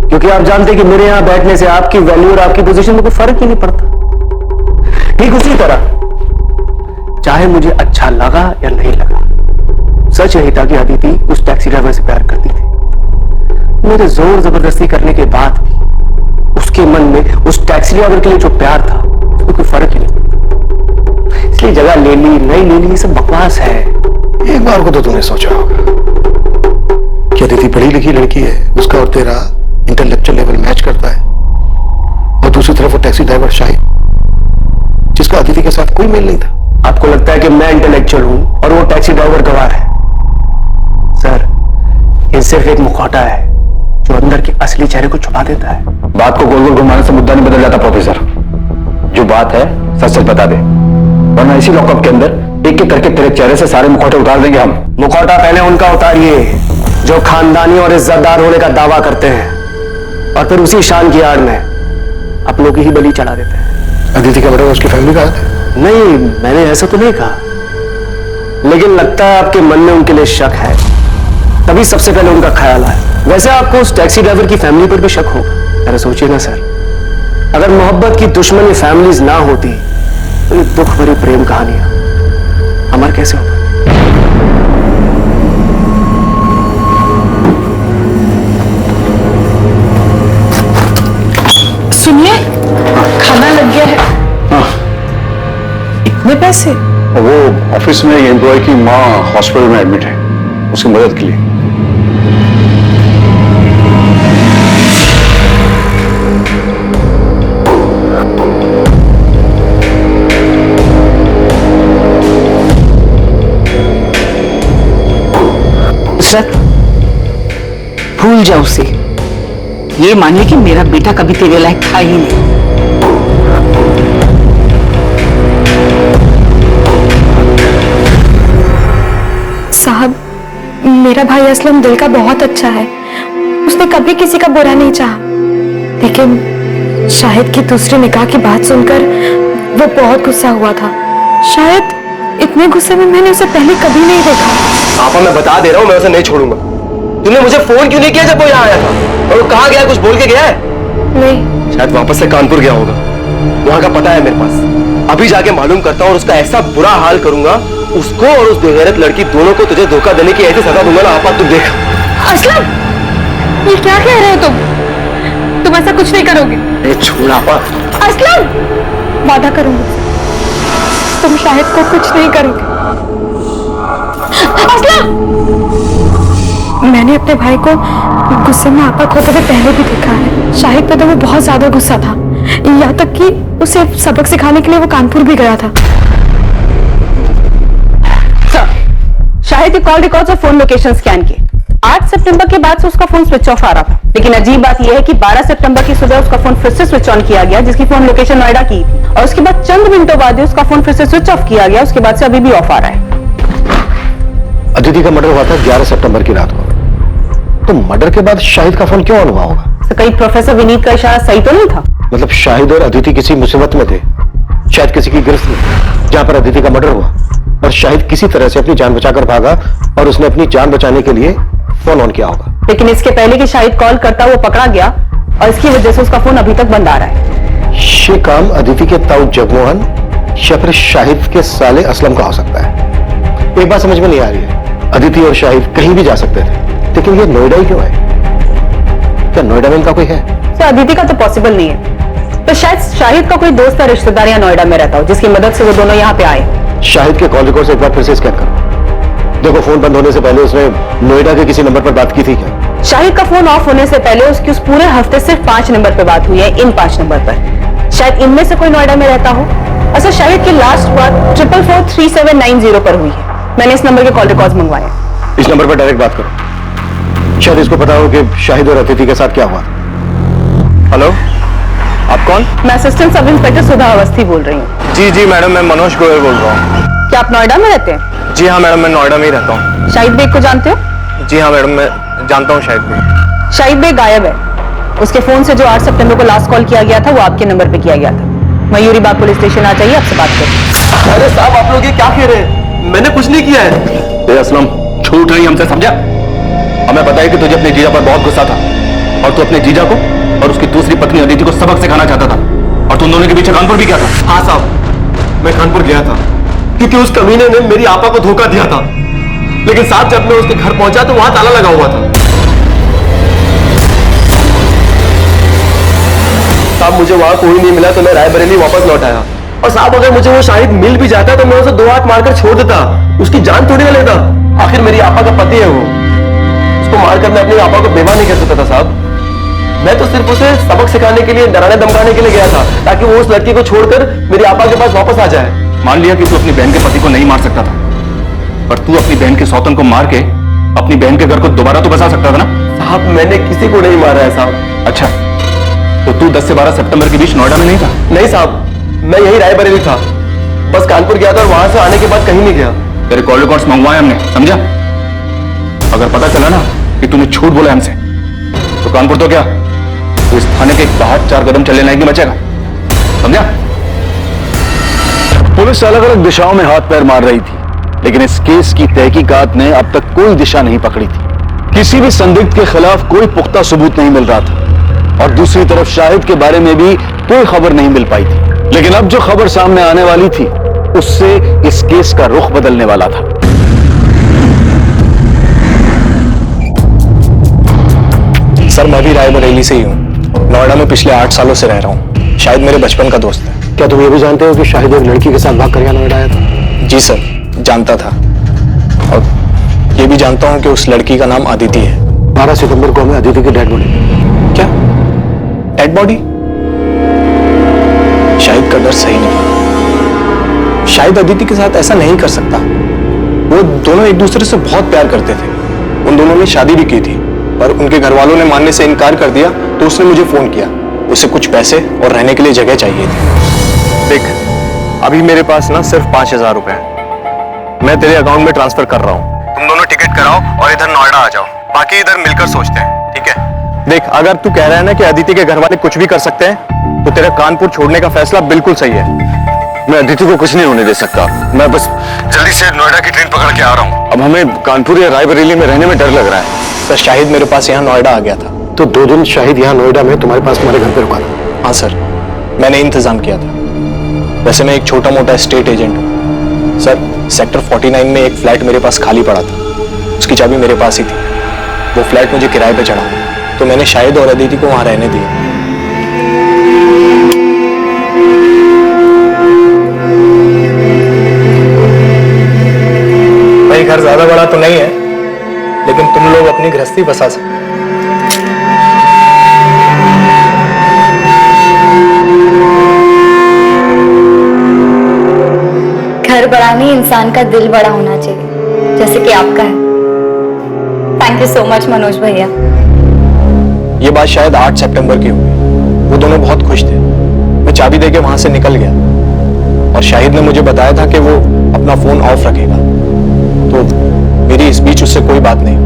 [SPEAKER 6] क्योंकि आप जानते हैं कि मेरे यहां बैठने से आपकी वैल्यू और आपकी पोजीशन में कोई फर्क ही नहीं पड़ता। ठीक उसी तरह, चाहे मुझे अच्छा लगा या नहीं लगा, सच यही था कि अदिति उस टैक्सी ड्राइवर से प्यार करती थी। मेरे जोर जबरदस्ती करने के बाद भी उसके मन में उस टैक्सी ड्राइवर के लिए जो प्यार था उसमें कोई फर्क ही नहीं पड़ता। इसलिए जगह ले ली नहीं ले ली, ये सब बकवास है।
[SPEAKER 12] एक बार को तो तुमने सोचा होगा कि अदिति पढ़ी लिखी लड़की है, उसका और तेरा इंटेलेक्चुअल लेवल मैच करता है, और दूसरी तरफ वो टैक्सी ड्राइवर शाहिद जिसका अदिति के साथ कोई मेल नहीं था।
[SPEAKER 6] आपको लगता है कि मैं इंटेलेक्चुअल हूं और वो टैक्सी ड्राइवर गवार है? सर, ये सिर्फ एक मुखौटा है जो
[SPEAKER 5] जो अंदर के असली चेहरे को छुपा देता है।
[SPEAKER 6] बात को गोल गोल घुमाने से मुद्दा नहीं बदल जाता प्रोफेसर। जो बात है सच सच बता दे, वरना इसी लॉकअप के अंदर एक एक करके तेरे चेहरे से सारे मुखौटे उतार देंगे हम।
[SPEAKER 5] मुखौटा पहले उनका उतारिए जो खानदानी और इज्जतदार होने का दावा करते हैं, और फिर उसी शान की आड़ में अपनों की ही बलि चढ़ा देते हैं।
[SPEAKER 12] अदिति का मर्डर उसकी फैमिली का है?
[SPEAKER 5] नहीं, मैंने ऐसा तो नहीं कहा, लेकिन लगता है आपके मन में उनके लिए शक है, तभी सबसे पहले उनका ख्याल आया। वैसे आपको उस टैक्सी ड्राइवर की फैमिली पर भी शक होगा। अरे सोचिए ना सर, अगर मोहब्बत की दुश्मनी फैमिलीज ना होती तो ये दुख भरी प्रेम कहानियां अमर कैसे होगा?
[SPEAKER 1] सुनिए, खाना लग गया है।
[SPEAKER 3] हाँ।
[SPEAKER 1] इतने पैसे?
[SPEAKER 3] वो ऑफिस में एम्प्लॉय की माँ हॉस्पिटल में एडमिट है, उसकी मदद के लिए।
[SPEAKER 15] भूल जाओ उसे, ये मानिए कि मेरा बेटा कभी तेरे लायक था ही नहीं।
[SPEAKER 2] साहब, मेरा भाई असलम दिल का बहुत अच्छा है, उसने कभी किसी का बुरा नहीं चाहा, लेकिन शाहिद की दूसरी निकाह की बात सुनकर वो बहुत गुस्सा हुआ था। शायद इतने गुस्से में मैंने उसे पहले कभी नहीं देखा।
[SPEAKER 5] आपा, मैं बता दे रहा हूँ, मैं उसे नहीं छोड़ूंगा। तूने मुझे फोन क्यों नहीं किया जब वो यहाँ आया था? और वो कहाँ गया, कुछ बोल के गया है?
[SPEAKER 2] नहीं।
[SPEAKER 5] शायद वापस से कानपुर गया होगा, वहां का पता है मेरे पास। अभी जाके मालूम करता हूँ और उसका ऐसा बुरा हाल करूंगा, उसको और उस बेगैरत लड़की दोनों को तुझे धोखा देने की ऐसी सजा दूंगा ना आपा, तू देख।
[SPEAKER 2] असलम, ये क्या कह रहे हो तुम? तुम ऐसा कुछ नहीं करोगे।
[SPEAKER 5] अरे छोड़ आपा।
[SPEAKER 2] असलम, वादा करूंगी तुम शाहिद को कुछ नहीं करोगे। असलम, मैंने अपने भाई को गुस्से में आपा खोते हुए पहले भी देखा है। शाहिद पे तो वो बहुत ज्यादा गुस्सा था, यहाँ तक कि उसे सबक सिखाने के लिए वो कानपुर भी गया था।
[SPEAKER 10] शाहिद के कॉल रिकॉर्ड्स और फोन लोकेशन स्कैन किए। 8 सितंबर के बाद से उसका फोन स्विच ऑफ आ रहा था, लेकिन अजीब बात यह है कि 12 सितंबर की सुबह उसका फोन फिर से स्विच ऑन किया गया, जिसकी फोन लोकेशन नोएडा की थी, और उसके बाद चंद मिनटों बाद ही उसका फोन फिर से स्विच ऑफ किया गया। उसके बाद से अभी भी ऑफ आ रहा है।
[SPEAKER 12] अदिति का मर्डर हुआ था 11 सितंबर की रात को, तो मर्डर के बाद शाहिद का फोन क्यों ऑन हुआ होगा?
[SPEAKER 10] तो कहीं प्रोफेसर विनीत का इशारा सही तो नहीं था?
[SPEAKER 12] मतलब शाहिद और अदिति किसी मुसीबत में थे, शायद किसी की गिरफ्त में, जहां पर अदिति का मर्डर हुआ, और शाहिद किसी तरह से अपनी जान बचाकर भागा और उसने अपनी जान बचाने के लिए फोन ऑन किया होगा।
[SPEAKER 10] लेकिन इसके पहले कि शाहिद कॉल करता वो पकड़ा गया, और इसकी वजह से उसका फोन अभी तक बंद आ रहा है।
[SPEAKER 12] ये काम अदिति के ताऊ जगमोहन या फिर शाहिद के साले असलम का हो सकता है। एक बात समझ में नहीं आ रही है, अदिति और शाहिद कहीं भी जा सकते थे, लेकिन ये नोएडा ही क्यों है? क्या नोएडा में इनका कोई है?
[SPEAKER 10] तो अदिति का तो पॉसिबल नहीं है, तो शायद शाहिद का कोई दोस्त या रिश्तेदार यहाँ नोएडा में रहता हो, जिसकी मदद से वो दोनों यहाँ पे आए।
[SPEAKER 12] शाहिद के कॉल रिकॉर्ड से एक बार फिर से स्कैन करो, देखो फोन बंद होने से पहले उसने नोएडा के किसी नंबर पर बात की थी क्या?
[SPEAKER 10] शाहिद का फोन ऑफ होने से पहले उसकी उस पूरे हफ्ते सिर्फ 5 नंबर पर बात हुई है, इन 5 नंबर पर। शायद इनमें से कोई नोएडा में रहता हो। अच्छा, शाहिद की लास्ट बात 443790 पर हुई है। मैंने इस नंबर के कॉल रिकॉर्ड मंगवाए।
[SPEAKER 12] इस नंबर पर डायरेक्ट बात करो, शायद इसको पता हो कि शाहिद और अदिति के साथ क्या हुआ।
[SPEAKER 9] हेलो, आप कौन?
[SPEAKER 10] मैं असिस्टेंट सब इंस्पेक्टर सुधा अवस्थी बोल रही हूँ।
[SPEAKER 9] जी जी मैडम, मैं मनोज गोयल बोल रहा हूँ।
[SPEAKER 10] क्या आप नोएडा में रहते हैं?
[SPEAKER 9] जी हाँ मैडम, मैं नोएडा में ही रहता हूँ।
[SPEAKER 10] शाहिद बेग को जानते हो?
[SPEAKER 9] जी हाँ मैडम, मैं जानता हूँ शाहिद बेग।
[SPEAKER 10] शाहिद बेग गायब है। उसके फोन से जो 8 सितंबर को लास्ट कॉल किया गया था वो आपके नंबर पे किया गया था। मयूरी बाग पुलिस स्टेशन आ जाइए, आपसे बात करें।
[SPEAKER 5] अरे साहब, आप लोग ये क्या कह रहे हैं? मैंने कुछ नहीं किया है।
[SPEAKER 6] असलम, छूट रही हमसे, समझा? हमें पता है कि तुझे अपने जीजा पर बहुत गुस्सा था, और तू अपने जीजा को और उसकी दूसरी पत्नी अदिति को सबक सिखाना चाहता था, और तुम दोनों के पीछे कानपुर भी गया था।
[SPEAKER 5] हाँ साहब, मैं कानपुर गया था क्योंकि उस कमीने ने मेरी आपा को धोखा दिया था, लेकिन साहब जब मैं उसके घर पहुंचा तो वहां ताला लगा हुआ था। साहब, मुझे वहां कोई नहीं मिला तो मैं रायबरेली वापस लौट आया। और साहब, अगर मुझे वो शाहिद मिल भी जाता तो मैं उसे 2 हाथ मारकर छोड़ देता, उसकी जान थोड़ी ना लेता। आखिर मेरी आपा का पति है वो, उसको मारकर मैं अपनी आपा को बेवा नहीं कर सकता था साहब। मैं तो सिर्फ उसे सबक सिखाने के लिए, डराने धमकाने के लिए गया था, ताकि वो उस लड़की को छोड़कर मेरी आपा के पास वापस आ जाए।
[SPEAKER 6] मान लिया कि तू अपनी बहन के पति को नहीं मार सकता था, पर तू अपनी बहन के सौतन को मार के अपनी बहन के घर को दोबारा तो बसा सकता था ना?
[SPEAKER 5] साहब मैंने किसी को नहीं मारा है साहब।
[SPEAKER 7] अच्छा, तो तू 10 से 12 सितंबर के बीच नोएडा में नहीं था?
[SPEAKER 5] नहीं साहब, मैं यही रायबरेली था, बस कानपुर गया था और वहां से आने के बाद कहीं नहीं गया।
[SPEAKER 7] तेरे कॉल रिकॉर्ड्स मंगवाए हमने, समझा? अगर पता चला ना कि तूने झूठ बोला हमसे, तो कानपुर तो क्या, तो इस थाने के बाहर 4 कदम चलने लायक नहीं बचेगा, समझा?
[SPEAKER 8] पुलिस अलग अलग दिशाओं में हाथ पैर मार रही थी, लेकिन इस केस की तहकीकात ने अब तक कोई दिशा नहीं पकड़ी थी। किसी भी संदिग्ध के खिलाफ कोई पुख्ता सबूत नहीं मिल रहा था और दूसरी तरफ शाहिद के बारे में भी कोई खबर नहीं मिल पाई थी। लेकिन अब जो खबर सामने आने वाली थी उससे इस केस का रुख बदलने वाला था।
[SPEAKER 5] सर मैं भी रायबरेली से ही हूँ, नोएडा में पिछले 8 सालों से रह रहा हूँ। शायद मेरे बचपन का दोस्त है।
[SPEAKER 12] क्या तुम ये भी जानते हो कि शाहिद एक लड़की के साथ भाग कर यहाँ नोएडा आया था?
[SPEAKER 5] जी सर, जानता था, और ये भी जानता हूँ कि उस लड़की का नाम अदिति है।
[SPEAKER 12] 12 सितंबर को हमें अदिति की डेड बॉडी।
[SPEAKER 5] क्या डेड बॉडी? शाहिद का डर सही नहीं। शायद अदिति के साथ ऐसा नहीं कर सकता। वो दोनों एक दूसरे से बहुत प्यार करते थे, उन दोनों ने शादी भी की थी, पर उनके घर वालों ने मानने से इनकार कर दिया, तो उसने मुझे फोन किया। उसे कुछ पैसे और रहने के लिए जगह चाहिए थी। देख, अभी मेरे पास ना सिर्फ 5000 रुपए हैं, मैं तेरे अकाउंट में ट्रांसफर कर रहा हूँ। तुम दोनों टिकट कराओ और इधर नोएडा आ जाओ, बाकी इधर मिलकर सोचते हैं, ठीक है? देख, अगर तू कह रहा है ना कि अदिति के घर वाले कुछ भी कर सकते हैं, तो तेरा कानपुर छोड़ने का फैसला बिल्कुल सही है।
[SPEAKER 8] मैं अदिति को कुछ नहीं होने दे सकता। मैं बस जल्दी से नोएडा की ट्रेन पकड़ के आ रहा हूँ। अब हमें कानपुर या रायबरेली में रहने में डर लग रहा है।
[SPEAKER 5] सर, शाहिद मेरे पास यहाँ नोएडा आ गया था।
[SPEAKER 12] तो 2 दिन शाहिद यहाँ नोएडा में तुम्हारे पास तुम्हारे घर पे रुका था?
[SPEAKER 5] हाँ सर, मैंने इंतजाम किया था। वैसे मैं एक छोटा मोटा स्टेट एजेंट हूँ सर। सेक्टर 49 में एक फ्लैट मेरे पास खाली पड़ा था, उसकी चाबी मेरे पास ही थी। वो फ्लैट मुझे किराए पे चढ़ा, तो मैंने शाहिद और अदिति को वहां रहने दिया। भाई, घर ज्यादा बड़ा तो नहीं है, लेकिन तुम लोग अपनी गृहस्थी बसा सकते।
[SPEAKER 2] घर बड़ा नहीं, इंसान का दिल बड़ा होना चाहिए, जैसे कि आपका है। Thank you so much Manoj भैया।
[SPEAKER 5] ये बात शायद 8 सितंबर की हुई। वो दोनों बहुत खुश थे। मैं चाबी देके वहां से निकल गया और शाहिद ने मुझे बताया था कि वो अपना फोन ऑफ रखेगा, तो मेरी इस बीच उससे कोई बात नहीं।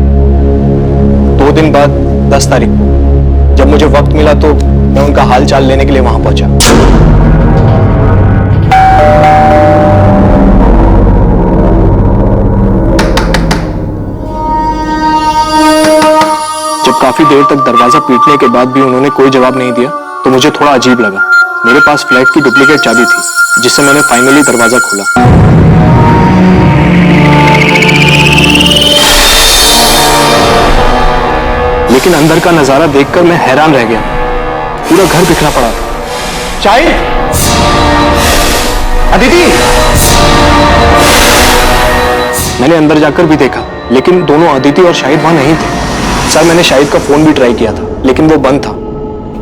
[SPEAKER 5] 2 दिन बाद 10 तारीख को जब मुझे वक्त मिला तो मैं उनका हाल चाल लेने के लिए वहां पहुंचा। जब काफी देर तक दरवाजा पीटने के बाद भी उन्होंने कोई जवाब नहीं दिया, तो मुझे थोड़ा अजीब लगा। मेरे पास फ्लैट की डुप्लीकेट चाबी थी, जिससे मैंने फाइनली दरवाजा खोला। लेकिन अंदर का नजारा देखकर मैं हैरान रह गया। पूरा घर बिखरा पड़ा था। शाहिद, अदिति! मैंने अंदर जाकर भी देखा, लेकिन दोनों अदिति और शाहिद वहां नहीं थे। सर, मैंने शाहिद का फोन भी ट्राई किया था, लेकिन वो बंद था।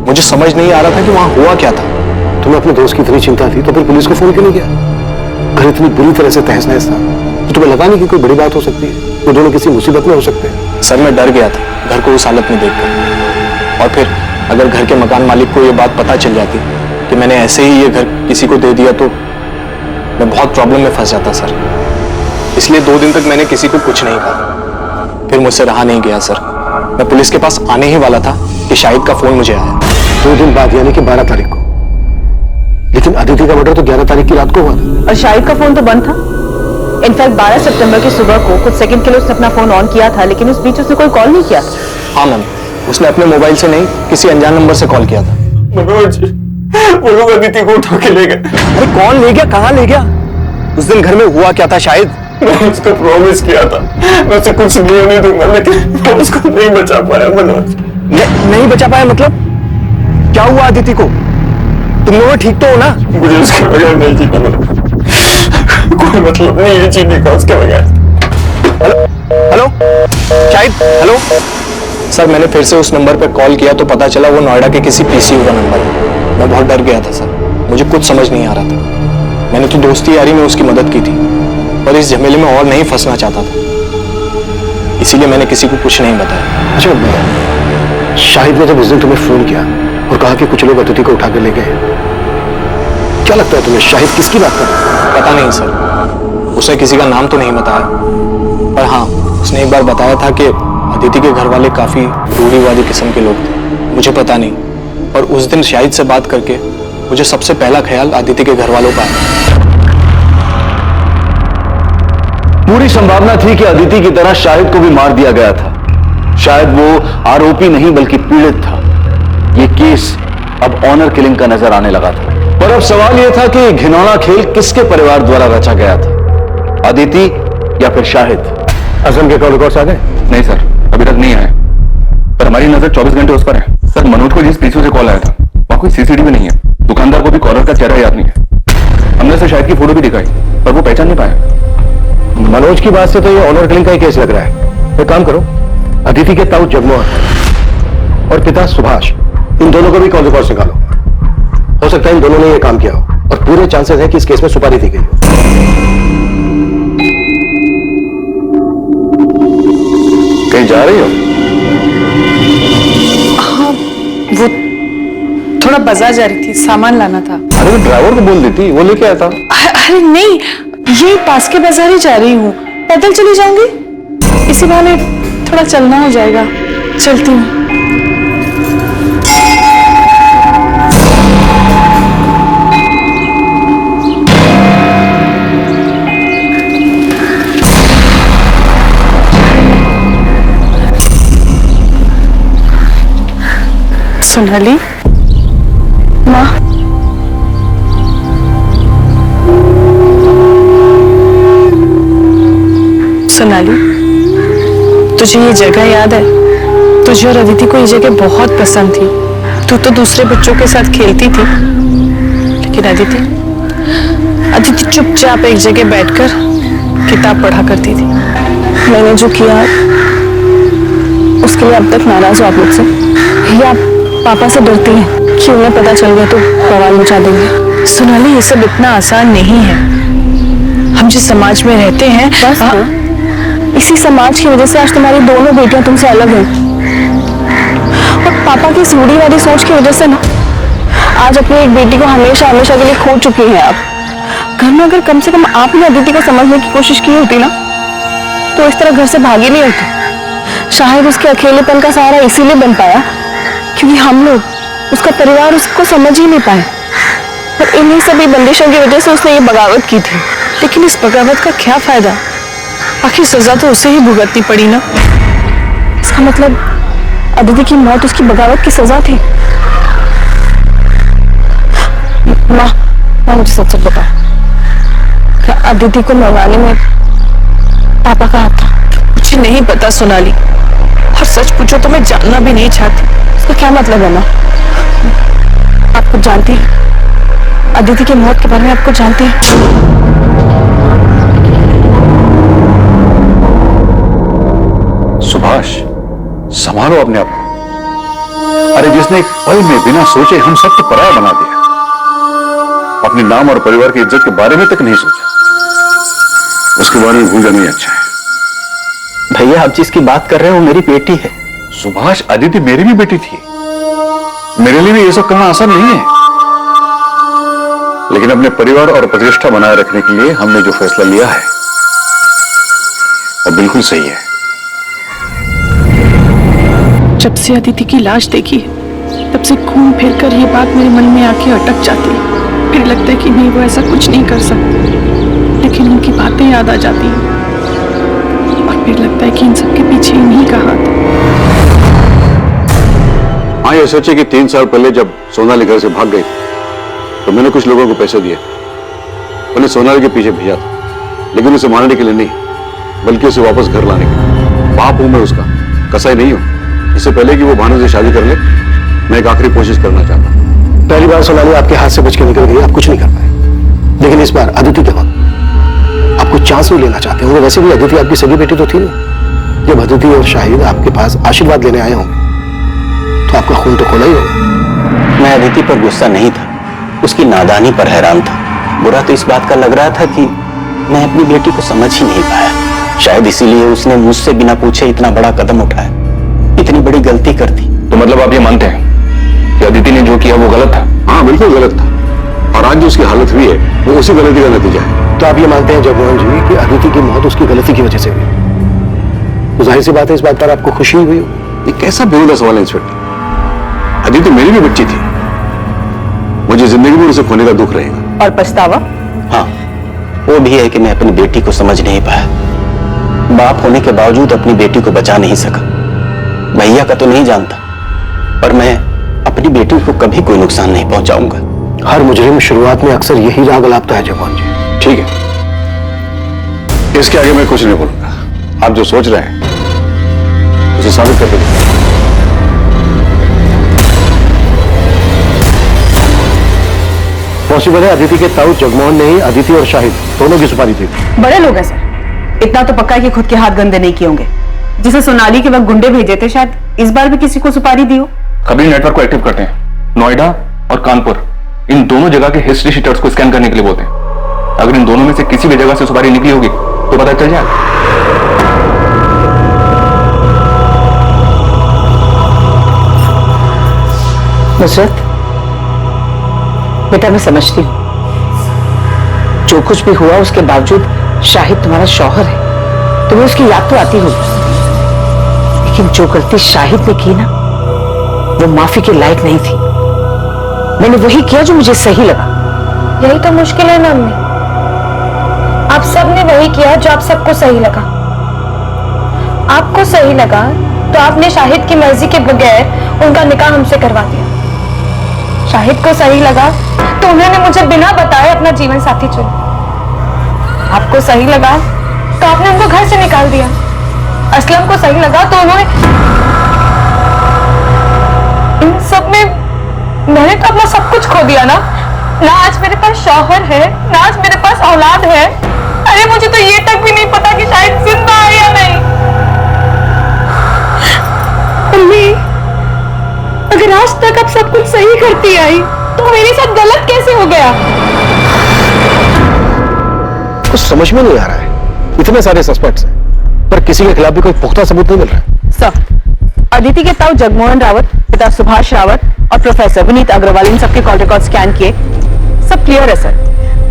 [SPEAKER 5] मुझे समझ नहीं आ रहा था कि वहां हुआ क्या था।
[SPEAKER 12] तुम्हें अपने दोस्त की इतनी चिंता थी तो फिर पुलिस को फोन क्यों नहीं किया? अगर इतनी बुरी तरह से तहस नहस था तो तुम्हें लगा नहीं कि कोई बड़ी बात हो सकती है? वो दोनों किसी मुसीबत में हो सकते हैं।
[SPEAKER 5] सर, मैं डर गया था घर को उस हालत में देखकर। और फिर अगर घर के मकान मालिक को ये बात पता चल जाती कि मैंने ऐसे ही ये घर किसी को दे दिया, तो मैं बहुत प्रॉब्लम में फंस जाता सर। इसलिए 2 दिन तक मैंने किसी को कुछ नहीं कहा। फिर मुझसे रहा नहीं गया सर। मैं पुलिस के पास आने ही वाला था कि शाहिद का फोन मुझे आया।
[SPEAKER 12] 2 दिन बाद, यानी कि 12 तारीख को। लेकिन अदिति का मर्डर तो 11 तारीख की रात को हुआ था।
[SPEAKER 10] और शाहिद का फोन तो बंद था। इनफैक्ट 12 सितंबर की सुबह को कुछ सेकंड के लिए उसने अपना फोन ऑन किया था, लेकिन उस बीच उसने कोई कॉल नहीं किया।
[SPEAKER 5] हाँ मैम, उसने अपने मोबाइल से नहीं, किसी अनजान नंबर से कॉल किया था। मनोज, वो लोग अदिति को उठा के ले गए। अरे कौन ले गया, कहाँ ले गया? उस दिन घर में हुआ क्या था शाहिद? मैं उसको प्रॉमिस किया था मैं उसे कुछ नहीं होने दूंगा, लेकिन मैं उसको नहीं बचा पाया मनोज। नहीं बचा पाया मतलब? क्या हुआ अदिति को? तुम लोग ठीक तो हो ना? मुझे उसके बगैर नहीं जीना मनोज। कोई मतलब नहीं है जीने का उसके बगैर। Hello Shahid, hello sir. मैंने फिर से उस नंबर पर कॉल किया तो पता चला वो नोएडा के किसी पीसीयू का नंबर है। मैं बहुत डर गया था सर, मुझे कुछ समझ नहीं आ रहा था। मैंने तो दोस्ती यारी में उसकी मदद की थी, पर इस झमेले में और नहीं फंसना चाहता था, इसीलिए मैंने किसी को कुछ नहीं बताया।
[SPEAKER 12] अच्छा, शाहिद ने जब उस दिन तुम्हें फोन किया और कहा कि कुछ लोग अदिति को उठाकर ले गए, क्या लगता है तुम्हें शाहिद किसकी बात कर रहा है?
[SPEAKER 6] पता नहीं सर, उसे किसी का नाम तो नहीं बताया, पर हाँ उसने एक बार बताया था कि अदिति के घर वाले काफी रूढ़िवादी किस्म के लोग थे। मुझे पता नहीं, और उस दिन शाहिद से बात करके मुझे सबसे पहला ख्याल अदिति के घर वालों का आया।
[SPEAKER 8] पूरी संभावना थी कि अदिति की तरह शाहिद को भी मार दिया गया था। शायद वो आरोपी नहीं बल्कि पीड़ित था। ये केस अब ऑनर किलिंग का नजर आने लगा था। पर अब सवाल यह था कि घिनौना खेल किसके परिवार द्वारा रचा गया था, अदिति या फिर शाहिद?
[SPEAKER 12] असम के कॉल रिकॉर्ड्स आ गए?
[SPEAKER 7] नहीं सर, अभी तक नहीं आए, पर हमारी नजर 24 घंटे उस पर है। सर, मनोज को जिस पीछे से कॉल आया था वहां कोई सीसीटीवी नहीं है। दुकानदार को भी कॉलर का चेहरा याद नहीं है। हमने उसे शाहिद की फोटो भी दिखाई, पर वो पहचान नहीं पाया।
[SPEAKER 12] मनोज की बात से तो ये ऑनर किलिंग का ही केस लग रहा है। एक काम करो, अदिति के ताऊ जगमोहन और पिता सुभाष, इन दोनों को भी कॉल रिकॉर्ड निकालो। हो सकता है इन दोनों ने ये काम किया हो, और पूरे चांसेस है कि इस केस में सुपारी दी गई हो।
[SPEAKER 8] कहीं जा रही हो?
[SPEAKER 1] हाँ, वो थोड़ा बाजार जा रही थी, सामान लाना था।
[SPEAKER 8] अरे तो ड्राइवर को बोल देती, वो लेके आया था।
[SPEAKER 1] अरे नहीं, ये पास के बाजार ही जा रही हूँ, पैदल चली जाऊंगी, इसी बहाने थोड़ा चलना हो जाएगा। चलती हूँ। सोनाली, माँ, सोनाली, तुझे ये जगह याद है? तुझे और अदिति को ये जगह बहुत पसंद थी। तू तो दूसरे बच्चों के साथ खेलती थी, लेकिन अदिति चुपचाप एक जगह बैठकर किताब पढ़ा करती थी।
[SPEAKER 10] मैंने जो किया उसके लिए अब तक नाराज हो आप लोग से, या आप पापा से डरती हैं कि उन्हें पता चल गया तो बवाल मचा देंगे?
[SPEAKER 1] सोनाली, ये सब इतना आसान नहीं है। हम जिस समाज में रहते हैं,
[SPEAKER 10] बस इसी समाज की वजह से आज तुम्हारी दोनों बेटियां तुमसे अलग हैं, और पापा की रूढ़िवादी सोच की वजह से ना आज अपनी एक बेटी को हमेशा हमेशा के लिए खो चुकी हैं आप। घर में अगर कम से कम आप ही अदिति को समझने की कोशिश की होती ना, तो इस तरह घर से भागी नहीं होती। शायद उसके अकेलेपन का सहारा इसीलिए बन पाया क्योंकि हम लोग, उसका परिवार उसको समझ ही नहीं पाए, और इन्हीं सभी बंदिशों की वजह से उसने ये बगावत की थी।
[SPEAKER 1] लेकिन इस बगावत का क्या फायदा? आखिर सजा तो उसे ही भुगतनी पड़ी ना।
[SPEAKER 10] इसका मतलब अदिति की मौत उसकी बगावत की सजा थी? माँ, मुझे सच सच बता, क्या अदिति को मरवाने में पापा का हाथ था?
[SPEAKER 1] मुझे नहीं पता सोनाली, और सच पूछो तो मैं जानना भी नहीं चाहती।
[SPEAKER 10] इसका क्या मतलब है माँ? आप कुछ जानती हैं? अदिति की मौत के बारे में आप कुछ जानती हैं?
[SPEAKER 3] सुभाष, संभालो अपने आप को। अरे जिसने एक पल में बिना सोचे हम सब को पराया बना दिया, अपने नाम और परिवार की इज्जत के बारे में तक नहीं सोचा, उसके बारे में भूल जाना ही अच्छा है।
[SPEAKER 4] भैया आप जिसकी बात कर रहे हो वो मेरी बेटी है।
[SPEAKER 3] सुभाष, अदिति मेरी भी बेटी थी। मेरे लिए भी ये सब करना आसान नहीं है, लेकिन अपने परिवार और प्रतिष्ठा बनाए रखने के लिए हमने जो फैसला लिया है वो बिल्कुल सही है।
[SPEAKER 1] जब से अदिति की लाश देखी है, तब से घूम फिर कर ये बात मेरे मन में आके अटक जाती है। फिर लगता है कि नहीं, वो ऐसा कुछ नहीं कर सकते, लेकिन उनकी बातें याद आ जाती हैं, और फिर लगता है कि इन सब के पीछे इन्हीं का हाथ है।
[SPEAKER 3] हाँ, ये सोचे कि 3 साल पहले जब सोनाली घर से भाग गई तो मैंने कुछ लोगों को पैसे दिए, उन्हें सोनाली के पीछे भेजा था, लेकिन उसे मारने के लिए नहीं, बल्कि उसे वापस घर लाने के लिए। बाप हूं मैं उसका, कसाई नहीं हूं। इससे पहले कि वो भानु से शादी कर ले, मैं एक आखिरी कोशिश करना चाहता हूं।
[SPEAKER 12] पहली बार सोनाली आपके हाथ से बच के निकल गई, आप कुछ नहीं कर पाए, लेकिन इस बार अदिति के वक्त आपको चांस नहीं लेना चाहते होंगे। वैसे भी अदिति आपकी सगी बेटी तो थी नहीं। जब अदिति और शाहिद आपके पास आशीर्वाद लेने आए होंगे तो आपका खून तो खोला ही होगा।
[SPEAKER 4] मैं अदिति पर गुस्सा नहीं था, उसकी नादानी पर हैरान था। बुरा तो इस बात का लग रहा था कि मैं अपनी बेटी को समझ ही नहीं पाया। शायद इसीलिए उसने मुझसे बिना पूछे इतना बड़ा कदम उठाया, इतनी बड़ी गलती कर दी।
[SPEAKER 8] तो मतलब
[SPEAKER 7] आप ये मानते हैं कि अदिति ने जो किया वो गलत था?
[SPEAKER 3] हाँ बिल्कुल गलत था, और आज जो उसकी हालत हुई है वो उसी गलती का नतीजा है।
[SPEAKER 12] तो आप ये मानते हैं जगमोहन जी कि अदिति की मौत उसकी गलती की वजह से हुई? तो जाहिर सी बात है इस बात पर आपको खुशी हुई हो।
[SPEAKER 3] ये कैसा बेहुदा सवाल है इंस्पेक्टर? अदिति मेरी भी बच्ची थी, मुझे जिंदगी में उसे खोने का दुख रहेगा।
[SPEAKER 15] और पछतावा?
[SPEAKER 4] हाँ, वो भी है कि मैं अपनी बेटी को समझ नहीं पाया। बाप होने के बावजूद अपनी बेटी को बचा नहीं सका। भैया का तो नहीं जानता, पर मैं अपनी बेटी को कभी कोई नुकसान नहीं पहुंचाऊंगा।
[SPEAKER 12] हर मुजरिम शुरुआत में अक्सर यही राग अलापता है जगमोहन जी।
[SPEAKER 3] ठीक है, इसके आगे मैं कुछ नहीं बोलूंगा। आप जो सोच रहे हैं उसे साबित कर दीजिए।
[SPEAKER 12] पॉसिबल है अदिति के ताऊ जगमोहन ने ही अदिति और शाहिद दोनों की सुपारी दी।
[SPEAKER 10] बड़े लोग हैं सर, इतना तो पक्का है कि खुद के हाथ गंदे नहीं किए होंगे। जिसे सोनाली के वक्त गुंडे भेजे थे, शायद इस बार भी किसी को सुपारी दी हो।
[SPEAKER 7] कभी नेटवर्क को एक्टिव करते हैं, नोएडा और कानपुर, इन दोनों जगह के हिस्ट्री शीटर्स को स्कैन करने के लिए बोलते हैं। अगर इन दोनों में से किसी भी जगह से सुपारी निकली होगी तो पता चल जाएगा।
[SPEAKER 15] नुसरत बेटा, मैं समझती हूँ जो कुछ भी हुआ उसके बावजूद शाहिद तुम्हारा शौहर है, तुम्हें उसकी याद तो आती होगी, लेकिन जो गलती शाहिद ने की ना वो माफी के लायक नहीं थी। मैंने वही किया जो मुझे सही लगा।
[SPEAKER 2] यही तो मुश्किल है ना अम्मी, आप सबने वही किया जो आप सबको सही लगा। आपको सही लगा तो आपने शाहिद की मर्जी के बगैर उनका निकाह हमसे करवा दिया। शाहिद को सही लगा तो उन्होंने मुझे बिना बताए अपना जीवन साथी चुना। आपको सही लगा तो आपने उनको घर से निकाल दिया। असलम को सही लगा तो उन्होंने, इन सब में मैंने तो अपना सब कुछ खो दिया ना। ना आज मेरे पास शौहर है, ना आज मेरे पास औलाद है। अरे मुझे तो ये तक भी नहीं पता कि शायद जिंदा है या नहीं। अम्मी, अगर आज तक आप सब कुछ सही करती आई तो मेरे साथ गलत कैसे हो गया?
[SPEAKER 12] कुछ समझ में नहीं आ रहा है। इतने सारे सस्पेक्ट्स हैं पर किसी के खिलाफ भी कोई पुख्ता सबूत नहीं मिल रहा है।
[SPEAKER 10] सर, अदिति के ताऊ जगमोहन रावत, पिता सुभाष रावत और प्रोफेसर विनीत अग्रवाल, इन सबके कॉल रिकॉर्ड स्कैन किए, सब क्लियर है सर।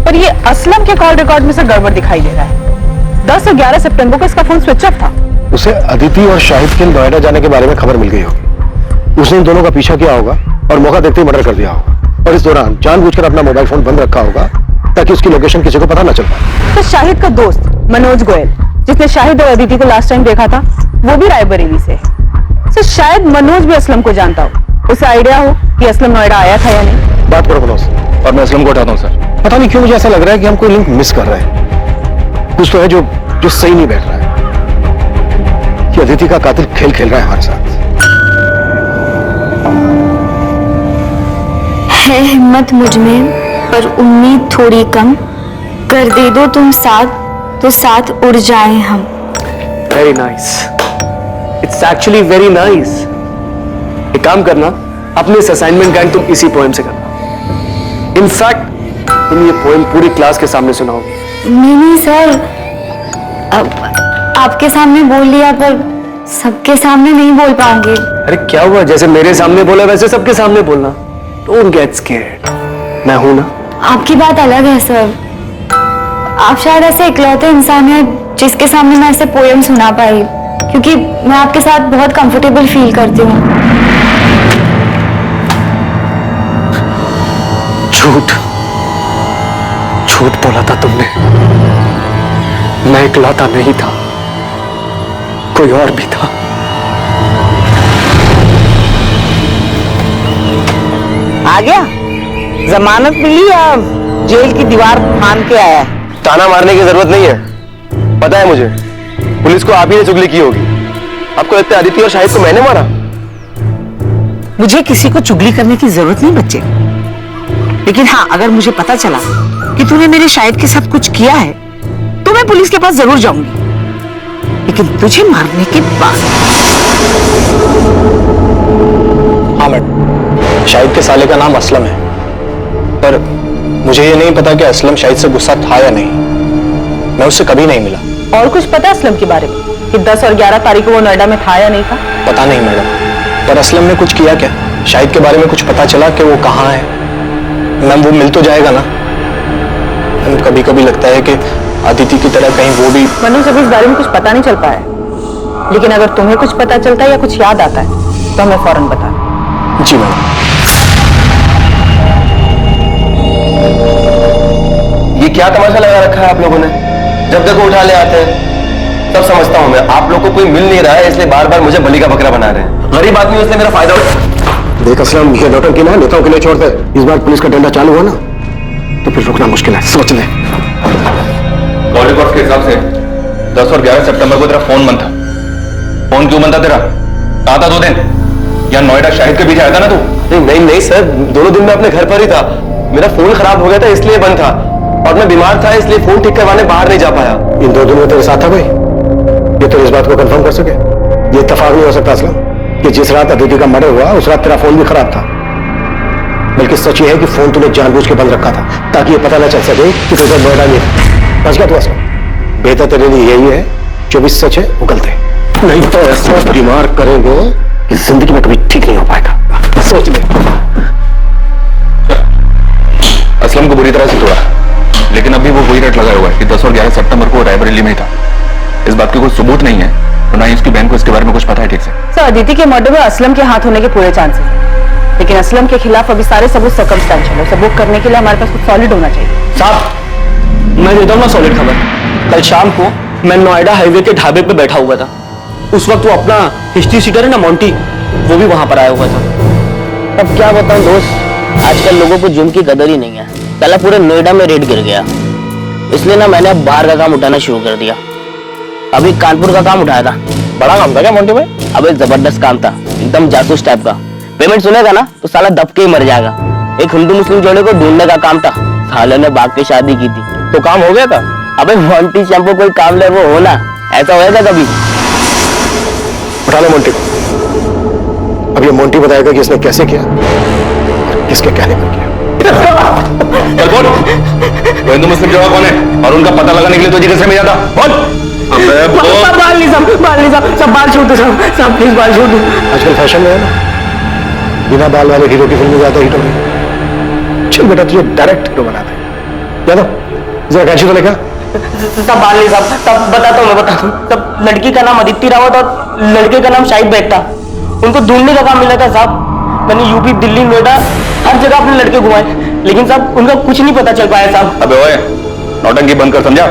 [SPEAKER 10] पर ये असलम के कॉल रिकॉर्ड में से गड़बड़ दिखाई दे रहा है। 10 और 11 सितंबर को इसका फोन स्विच ऑफ था।
[SPEAKER 12] उसे अदिति और शाहिद के नोएडा जाने के बारे में खबर मिल गई होगी। उसने इन दोनों का पीछा किया होगा और मौका देखते ही मर्डर कर दिया होगा, और इस दौरान जानबूझकर अपना मोबाइल फोन बंद रखा होगा ताकि उसकी लोकेशन किसी को पता न चल पाए।
[SPEAKER 10] तो शाहिद का दोस्त मनोज गोयल, जिसने शाहिद और अदिति को लास्ट टाइम देखा था, वो भी रायबरेली से है। तो शायद मनोज भी असलम को जानता हो, उसे आइडिया हो कि असलम नोएडा आया था या नहीं।
[SPEAKER 12] बात करो मनोज।
[SPEAKER 7] और मैं असलम को उठाता हूँ सर।
[SPEAKER 12] पता नहीं क्यों मुझे ऐसा लग रहा है कि हम कोई लिंक मिस कर रहे हैं। कुछ तो है जो सही नहीं बैठ रहा है कि अदिति का कातिल खेल खेल रहा है हमारे साथ।
[SPEAKER 2] है हिम्मत मुझ में पर उम्मीद थोड़ी कम, कर दे दो तुम साथ तो साथ उड़ जाएं हम।
[SPEAKER 5] Very nice, it's actually very nice. एक काम करना, अपने इस असाइनमेंट का तुम इसी पोएम से करना। इनफैक्ट तुम ये पोएम पूरी क्लास के सामने सुनाओगे।
[SPEAKER 2] नहीं सर, अब आपके सामने बोल लिया पर सबके सामने नहीं बोल पाऊंगी।
[SPEAKER 5] अरे क्या हुआ, जैसे मेरे सामने बोला वैसे सबके सामने बोलना। डोंट गेट स्कैर्ड, मैं हूं ना।
[SPEAKER 2] आपकी बात अलग है सर, आप शायद ऐसे इकलौते इंसान हैं जिसके सामने मैं ऐसे पोएम सुना पाई, क्योंकि मैं आपके साथ बहुत कंफर्टेबल फील करती हूँ।
[SPEAKER 5] झूठ बोला था तुमने। मैं इकलौता नहीं था, कोई और भी था।
[SPEAKER 15] आ गया? जमानत मिली या जेल की दीवार फांद के आया?
[SPEAKER 8] ताना मारने की जरूरत नहीं है, पता है मुझे। पुलिस को आप ही ने चुगली की होगी। आपको लगता है अदिति और शाहिद को मैंने मारा?
[SPEAKER 15] मुझे किसी को चुगली करने की जरूरत नहीं बच्चे, लेकिन हाँ, अगर मुझे पता चला कि तूने मेरे शाहिद के साथ कुछ किया है तो मैं पुलिस के पास जरूर जाऊंगी, लेकिन तुझे मारने के बाद।
[SPEAKER 12] हाँ मैडम, शाहिद के साले का नाम असलम है, पर मुझे ये नहीं पता कि असलम शाहिद से गुस्सा था या नहीं। मैं उससे कभी नहीं मिला।
[SPEAKER 10] और कुछ पता है असलम के बारे में कि 10 और 11 तारीख को वो नोएडा में था या नहीं था?
[SPEAKER 12] पता नहीं मैडम,
[SPEAKER 5] पर असलम ने कुछ किया क्या? शाहिद के बारे में कुछ पता चला कि वो कहाँ है? मैम वो मिल तो जाएगा ना? कभी कभी लगता है कि अदिति की तरह कहीं वो भी।
[SPEAKER 15] मनोज अभी इस बारे में कुछ पता नहीं चल पाया है, लेकिन अगर तुम्हें कुछ पता चलता है या कुछ याद आता है तो हमें फौरन बता।
[SPEAKER 5] जी मैम।
[SPEAKER 14] ये क्या तमाशा लगा रखा है आप लोगों ने? जब देखो उठा ले आते हैं। सब समझता हूं मैं, आप लोग को कोई मिल नहीं रहा है इसलिए बार बार मुझे बलि का बकरा बना रहे हैं। गरीब आदमी इसलिए मेरा फायदा उठा।
[SPEAKER 12] देख असलम, ये नौटंकी ना नेताओं के लिए छोड़ते। इस बार पुलिस का डंडा चालू हुआ ना तो फिर रुकना मुश्किल है, सोच ले।
[SPEAKER 7] कॉल रिकॉर्ड्स के हिसाब से 10 और 11 सितंबर को तेरा फोन बंद था। फोन क्यों बंद था तेरा? कहा था 2 दिन या नोएडा शाहिद के पीछे आया था ना तू?
[SPEAKER 14] नहीं सर, दोनों दिन मैं अपने घर पर ही था। मेरा फोन खराब हो गया था इसलिए बंद था, और मैं बीमार था इसलिए फोन ठीक करवाने बाहर नहीं जा पाया।
[SPEAKER 12] इन 2 दिन में तेरे साथ था कोई? ये तो इस बात को कंफर्म कर सके? ये इत्तेफाक नहीं हो सकता असलम कि जिस रात अदिति का मर्डर हुआ उस रात तेरा फोन भी खराब था। बल्कि सच ये है कि फोन तूने जानबूझ के बंद रखा था ताकि ये पता न चल सके कि तुझे नोएडा नहीं था। बच गया तू असलम। बेहतर तेरे लिए यही है जो भी सच है वो गलत है, नहीं तो ऐसा बीमार करेंगे कि जिंदगी में कभी ठीक नहीं हो पाएगा। सोच ले।
[SPEAKER 7] असलम को बुरी तरह से तोड़ा, लेकिन अभी वो वही रट लगाया हुआ है कि 10 और 11 सितंबर को रायबरेली में ही था। इस बात की कोई सबूत नहीं है और ना ही उसकी बहन को इसके बारे में कुछ पता है ठीक से।
[SPEAKER 15] सर अदिति के मर्डर में असलम के हाथ होने के पूरे चांसेस हैं, लेकिन असलम के खिलाफ अभी सारे सबूत सर्कमस्टेंशियल है। सबूत करने के लिए हमारे पास कुछ सॉलिड होना चाहिए।
[SPEAKER 5] साहब मैं देता हूँ ना सॉलिड खबर। कल शाम को मैं नोएडा हाईवे के ढाबे पे बैठा हुआ था। उस वक्त वो अपना हिस्ट्री सीटर है ना मोंटी, वो भी वहां पर आया हुआ था।
[SPEAKER 16] अब क्या बताऊं दोस्त, आजकल लोगों को जुर्म की कदर ही नहीं है। साला पूरे नोएडा में रेड गिर गया, इसलिए ना मैंने अब बाहर का काम उठाना शुरू कर दिया। अभी कानपुर का काम उठाया था।
[SPEAKER 5] बड़ा काम था क्या मोंटी भाई?
[SPEAKER 16] अबे जबरदस्त काम था, एकदम जासूस टाइप का। पेमेंट सुनेगा ना तो साला दब के ही मर जाएगा। एक हिंदू मुस्लिम जोड़े को ढूंढने का काम था। साले ने भाग के शादी की थी।
[SPEAKER 5] तो काम हो गया था?
[SPEAKER 16] अबे मोंटी शैम्पू कोई काम ले वो होना, ऐसा होएगा कभी?
[SPEAKER 12] उठा लो मोंटी को। अब ये मोंटी बताएगा कि इसने कैसे किया और किसके कहने पर किया।
[SPEAKER 7] चल बोल, वो हिंदू मुस्लिम जोड़ा कौन है और उनका पता लगाने के लिए तुझे कैसे मिला था? बोल।
[SPEAKER 5] बाल नहीं साहब, सब बाल छोड़ दो साहब, प्लीज बाल छोड़ दो।
[SPEAKER 12] आजकल फैशन में है ना, बिना बाल वाले हीरो की फिल्म ज्यादा हिट हो गई। चल बेटा तुझे डायरेक्ट हीरो बनाते हैं। यादव जरा कैंची तो लेकर।
[SPEAKER 16] सब बाल नहीं साहब, तब बताता हूँ मैं बताता हूँ। तब लड़की का नाम अदिति रावत और लड़के का नाम शाहिद बेग था। उनको ढूंढने का काम मिला था साहब। मैंने यूपी, दिल्ली, नोएडा हर जगह अपने लड़के घुमाए, लेकिन साहब उनका कुछ नहीं पता चल पाया साहब।
[SPEAKER 7] अबे ओए, नौटंकी बंद कर, समझा?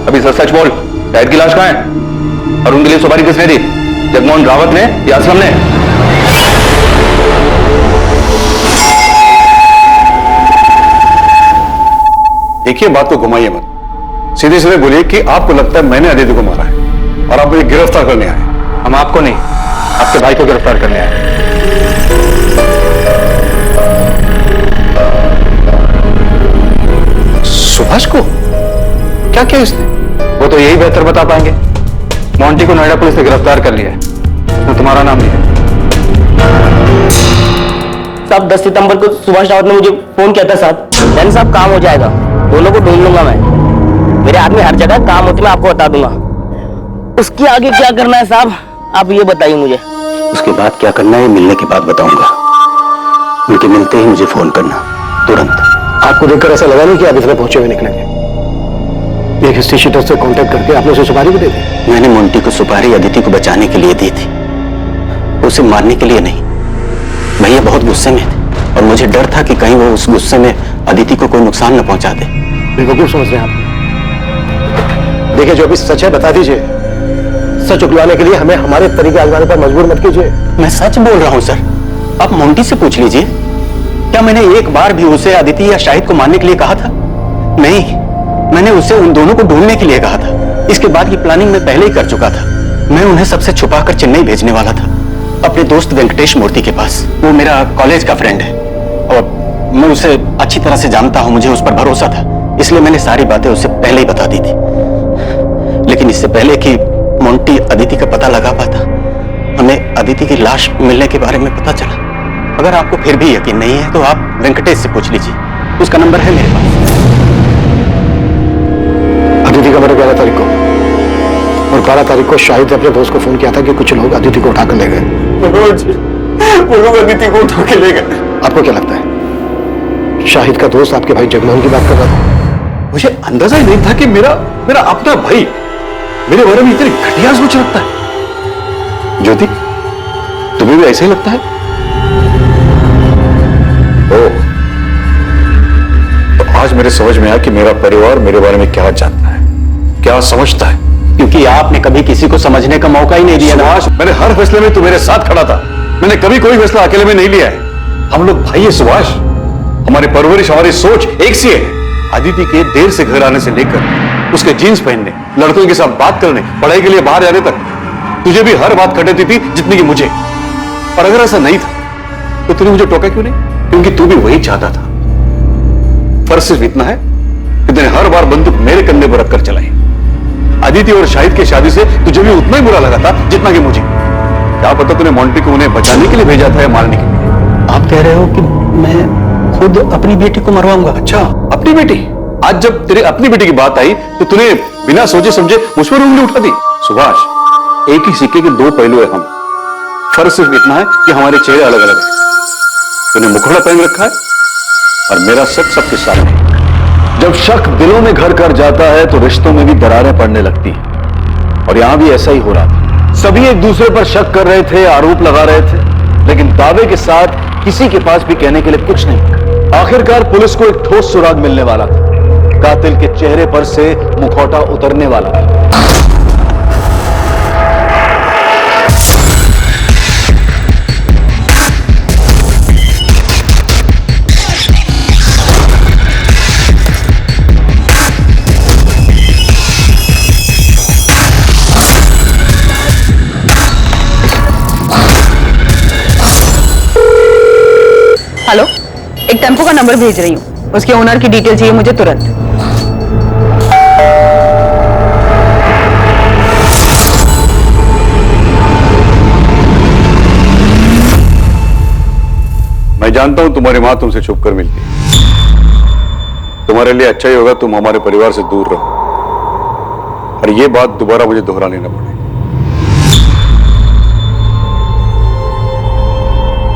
[SPEAKER 7] अभी सच सच बोल, शाहिद की लाश कहाँ है और उनके लिए सुपारी किसने दी? जगमोहन रावत ने या असलम ने?
[SPEAKER 3] देखिए बात को घुमाइए मत, सीधे सीधे बोलिए कि आपको लगता है मैंने अदिति को मारा है और आप मुझे गिरफ्तार करने आए।
[SPEAKER 6] हम आपको नहीं, आपके भाई को गिरफ्तार करने आए।
[SPEAKER 3] सुभाष को क्या किया इसने?
[SPEAKER 6] वो तो यही बेहतर बता पाएंगे। मोंटी को नोएडा पुलिस ने गिरफ्तार कर लिया है, उसमें तुम्हारा नाम लिया।
[SPEAKER 16] साहब 10 सितंबर को सुभाष रावत ने मुझे फोन किया था साहब। डन साहब काम हो जाएगा, दोनों को ढूंढ लूंगा मैं। मेरे आदमी हर जगह काम होती मैं आपको बता दूंगा। उसके आगे क्या करना है साहब आप ये बताइए मुझे।
[SPEAKER 4] उसके बाद क्या करना है मिलने के बाद बताऊंगा। उनके मिलते ही मुझे फोन करना तुरंत।
[SPEAKER 12] आपको देखकर ऐसा लगा नहीं कि आप इतने पहुंचे हुए निकलेंगे। एक हिस्ट्री शीटर से कांटेक्ट करके आपने उसे सुपारी भी दे दी।
[SPEAKER 4] मैंने मोंटी को सुपारी अदिति को बचाने के लिए दी थी, उसे मारने के लिए नहीं। भैया बहुत गुस्से में थे और मुझे डर था कि कहीं वो उस गुस्से में अदिति को कोई नुकसान न पहुंचा दे।
[SPEAKER 12] बेवकूफ समझ रहे हैं आप। देखिए जो भी सच है बता दीजिए। सच उगलाने के लिए हमें हमारे तरीके आजमाने पर मजबूर मत कीजिए।
[SPEAKER 4] मैं सच बोल रहा हूं सर, आप मोंटी से पूछ लीजिए। क्या मैंने एक बार भी उसे अदिति या शाहिद को मारने के लिए कहा था? नहीं, मैंने उसे उन दोनों को ढूंढने के लिए कहा था। इसके बाद की प्लानिंग मैं पहले ही कर चुका था। मैं उन्हें सबसे छुपाकर चेन्नई भेजने वाला था, अपने दोस्त वेंकटेश मूर्ति के पास। वो मेरा कॉलेज का फ्रेंड है और मैं उसे अच्छी तरह से जानता हूं, मुझे उस पर भरोसा था, इसलिए मैंने सारी बातें उसे पहले ही बता दी थी। लेकिन इससे पहले कि मोंटी अदिति का पता लगा पाता, हमें अदिति की लाश मिलने के बारे में पता चला। अगर आपको फिर भी यकीन नहीं है तो आप वेंकटेश से पूछ लीजिए, उसका नंबर है मेरे पास।
[SPEAKER 12] अदिति का मर्डर 11 तारीख को और 12 तारीख को शाहिद ने अपने दोस्त को फोन किया था कि कुछ लोग अदिति को उठाकर ले गए।
[SPEAKER 3] वो लोग अदिति को उठा के ले गए।
[SPEAKER 12] आपको क्या लगता है शाहिद का दोस्त आपके भाई जगमोहन की बात कर रहा था?
[SPEAKER 3] मुझे अंदाजा ही नहीं था कि मेरा अपना भाई मेरे बारे में इतनी घटिया सोच रखता है। ज्योति, तुम्हें भी ऐसा ही लगता है? ओह, तो आज मेरे समझ में आया कि मेरा परिवार मेरे बारे में क्या जानता है, क्या समझता है।
[SPEAKER 6] क्योंकि आपने कभी किसी को समझने का मौका ही नहीं दिया ना।
[SPEAKER 3] मैंने हर फैसले में तू मेरे साथ खड़ा था। मैंने कभी कोई फैसला अकेले में नहीं लिया है। हम लोग भाई है सुभाष, हमारी परवरिश, हमारी सोच एक सी है। अदिति के देर से घर आने से लेकर उसके जीन्स पहनने, लड़कों के साथ बात करने, पढ़ाई के लिए बाहर जाने तक तुझे भी हर बात खटेती थी जितनी कि मुझे। और अगर ऐसा नहीं था तो तूने मुझे टोका क्यों नहीं? क्योंकि तू भी वही चाहता था। फर्क सिर्फ इतना है कि तूने हर बार बंदूक मेरे कंधे पर रखकर चलाई। अदिति और शाहिद की शादी से तुझे भी उतना ही बुरा लगा था जितना कि मुझे। क्या पता तूने मोंटी को उन्हें बचाने के लिए भेजा था या मारने के लिए।
[SPEAKER 4] आप कह रहे हो कि मैं खुद अपनी बेटी को मरवाऊंगा?
[SPEAKER 3] अच्छा, अपनी बेटी? आज जब तेरी अपनी बेटी की बात आई तो तूने बिना सोचे समझे मुझ पर उंगली उठा दी। सुभाष, एक ही सिक्के के दो पहलू है हम। फर्क सिर्फ इतना है कि हमारे चेहरे अलग अलग हैं। तूने मुखौटा पहन रखा है और मेरा शक सबके सामने।
[SPEAKER 8] जब शक दिलों में घर कर जाता है तो रिश्तों में भी दरारें पड़ने लगती हैं। और यहां भी ऐसा ही हो रहा था। सभी एक दूसरे पर शक कर रहे थे, आरोप लगा रहे थे, लेकिन दावे के साथ किसी के पास भी कहने के लिए कुछ नहीं। आखिरकार पुलिस को एक ठोस सुराग मिलने वाला था। कातिल के चेहरे पर से मुखौटा उतरने वाला था।
[SPEAKER 10] हेलो, एक टेम्पो का नंबर भेज रही हूँ, उसके ओनर की डिटेल चाहिए मुझे तुरंत।
[SPEAKER 3] मैं जानता हूं तुम्हारी मां तुमसे छुप कर मिलती है। तुम्हारे लिए अच्छा ही होगा तुम हमारे परिवार से दूर रहो और ये बात दोबारा मुझे दोहरानी न पड़े।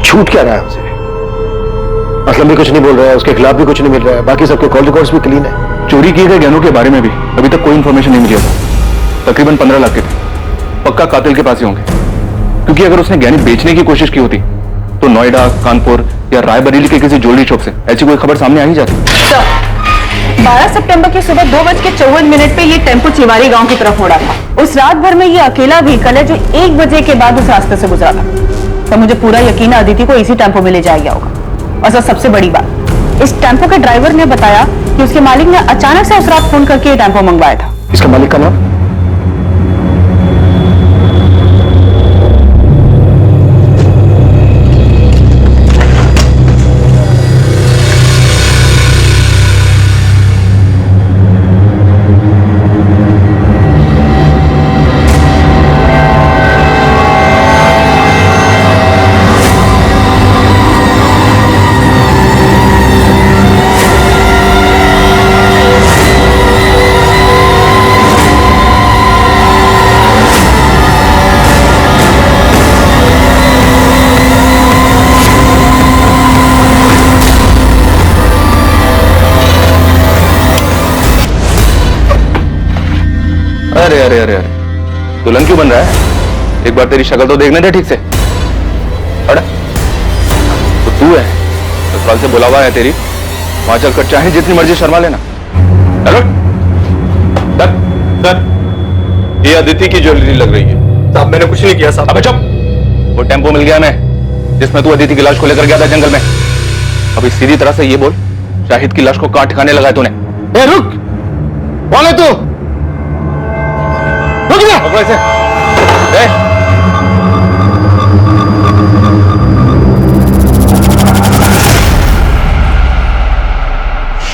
[SPEAKER 12] छूट क्या रहा है हमसे? असलम भी कुछ नहीं बोल रहा है, उसके खिलाफ भी कुछ नहीं मिल रहा है, बाकी सबके कॉल रिकॉर्ड्स भी क्लीन है।
[SPEAKER 7] चोरी किए गए गहनों के बारे में भी अभी तक कोई इंफॉर्मेशन नहीं मिली है। तकरीबन 15 लाख के थे। पक्का कातिल के पास ही होंगे, क्योंकि अगर उसने गहने बेचने की कोशिश की होती तो नोएडा, कानपुर या रायबरेली के किसी ज्वेलरी शॉप से ऐसी कोई खबर सामने आ ही जाती।
[SPEAKER 10] 12 सितंबर की सुबह 2:54 पे ये टेम्पो चिवारी गांव की तरफ मुड़ा था। उस रात भर में ये अकेला व्हीकल है जो 1 बजे के बाद उस रास्ते से गुजरा था। तो मुझे पूरा यकीन है अदिति को इसी टेम्पो में ले जाया गया होगा। और सबसे बड़ी बात, इस टेम्पो के ड्राइवर ने बताया कि उसके मालिक ने अचानक से उस रात फोन करके ये टेम्पो मंगवाया था।
[SPEAKER 12] इसका मालिक का नाम?
[SPEAKER 7] अरे अरे अरे अरे, दुल्हन क्यों बन रहा है? एक बार तेरी शक्ल तो देखने दे ठीक से। अरे तो तू है, ससुराल से बुलावा है तेरी, वहां चलकर चाहे जितनी मर्जी शर्मा लेना। चलो सर, ये अदिति की ज्वेलरी लग रही है।
[SPEAKER 14] साहब मैंने कुछ नहीं किया साहब।
[SPEAKER 7] अबे चुप, वो टेम्पो मिल गया हमें जिसमें तू अदिति की लाश को लेकर गया था जंगल में। अभी सीधी तरह से ये बोल, शाहिद की लाश को कहां ठिकाने लगाया तूने?
[SPEAKER 12] रुक, कौन है तू?
[SPEAKER 7] वैसे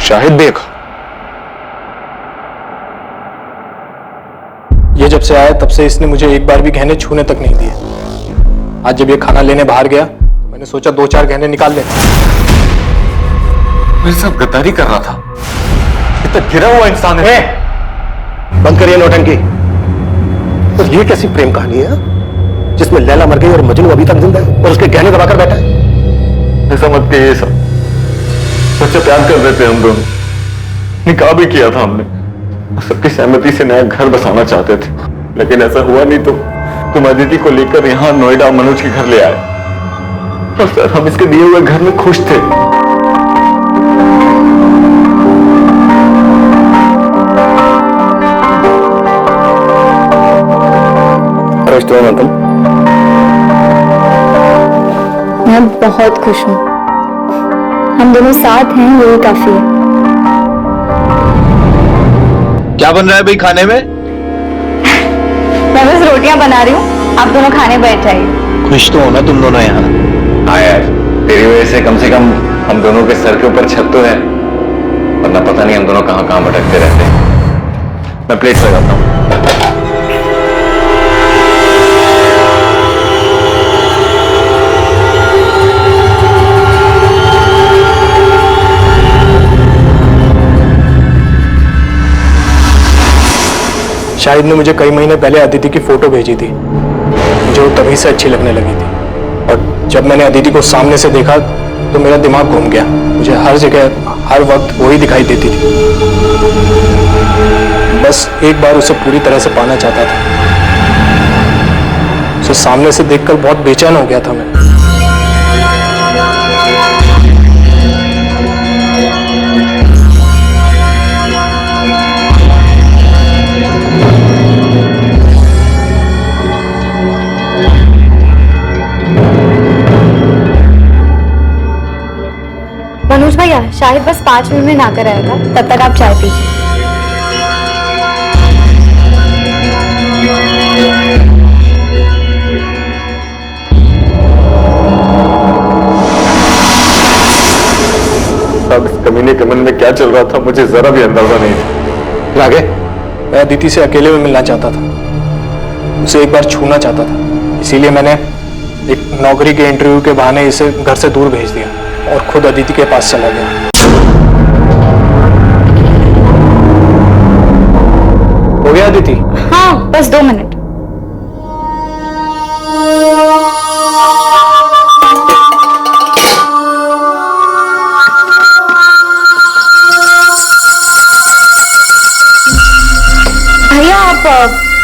[SPEAKER 7] शाहिद देख,
[SPEAKER 14] ये जब से आया तब से इसने मुझे एक बार भी गहने छूने तक नहीं दिए। आज जब ये खाना लेने बाहर गया तो मैंने सोचा 2-4 गहने निकाल ले।
[SPEAKER 3] मेरे साथ गद्दारी कर रहा था। इतना गिरा हुआ इंसान है।
[SPEAKER 12] बंद करिए नौटंकी। तो ये कैसी प्रेम कहानी है जिसमें लैला मर गई और मजनू अभी तक जिंदा है? और उसके गहने दबाकर बैठा है।
[SPEAKER 7] ऐसा मत कहिए सब, सच्चा प्यार कर रहे थे हम दोनों, निकाह भी किया था हमने, सबकी सहमति से नया घर बसाना चाहते थे, लेकिन ऐसा हुआ नहीं तो तुम अदिति को लेकर यहाँ नोएडा मनोज के घर ले आए। और सर हम इसके दिए हुए घर में खुश थे।
[SPEAKER 2] तुम? मैं बहुत खुश हूँ, हम दोनों साथ हैं, यही काफी है।
[SPEAKER 8] क्या बन रहा है भाई खाने में?
[SPEAKER 2] मैं बस रोटियां बना रही हूँ, आप दोनों खाने बैठ जाइए।
[SPEAKER 8] खुश तो हो ना तुम दोनों यहाँ?
[SPEAKER 11] हाँ यार, तेरी वजह से कम हम दोनों के सर के ऊपर छत तो है, वरना पता नहीं हम दोनों कहाँ कहाँ भटकते रहते हैं। मैं प्लेट लगाता हूँ।
[SPEAKER 6] शाहिद ने मुझे कई महीने पहले अदिति की फोटो भेजी थी, मुझे वो तभी से अच्छी लगने लगी थी, और जब मैंने अदिति को सामने से देखा तो मेरा दिमाग घूम गया। मुझे हर जगह हर वक्त वही दिखाई देती थी। बस एक बार उसे पूरी तरह से पाना चाहता था। उसे सामने से देखकर बहुत बेचैन हो गया था मैं।
[SPEAKER 2] मनोज भैया, शाहिद बस 5 मिनट में नहाकर आएगा, तब तक आप चाय पीजिए।
[SPEAKER 7] अब इस कमीने के मन में क्या चल रहा था मुझे जरा भी अंदाजा नहीं था।
[SPEAKER 6] फिर आगे मैं अदिति से अकेले में मिलना चाहता था, उसे एक बार छूना चाहता था, इसीलिए मैंने एक नौकरी के इंटरव्यू के बहाने इसे घर से दूर भेज दिया और खुद अदिति के पास चला गया। हो गया अदिति?
[SPEAKER 2] हाँ, बस 2 मिनट। भैया आप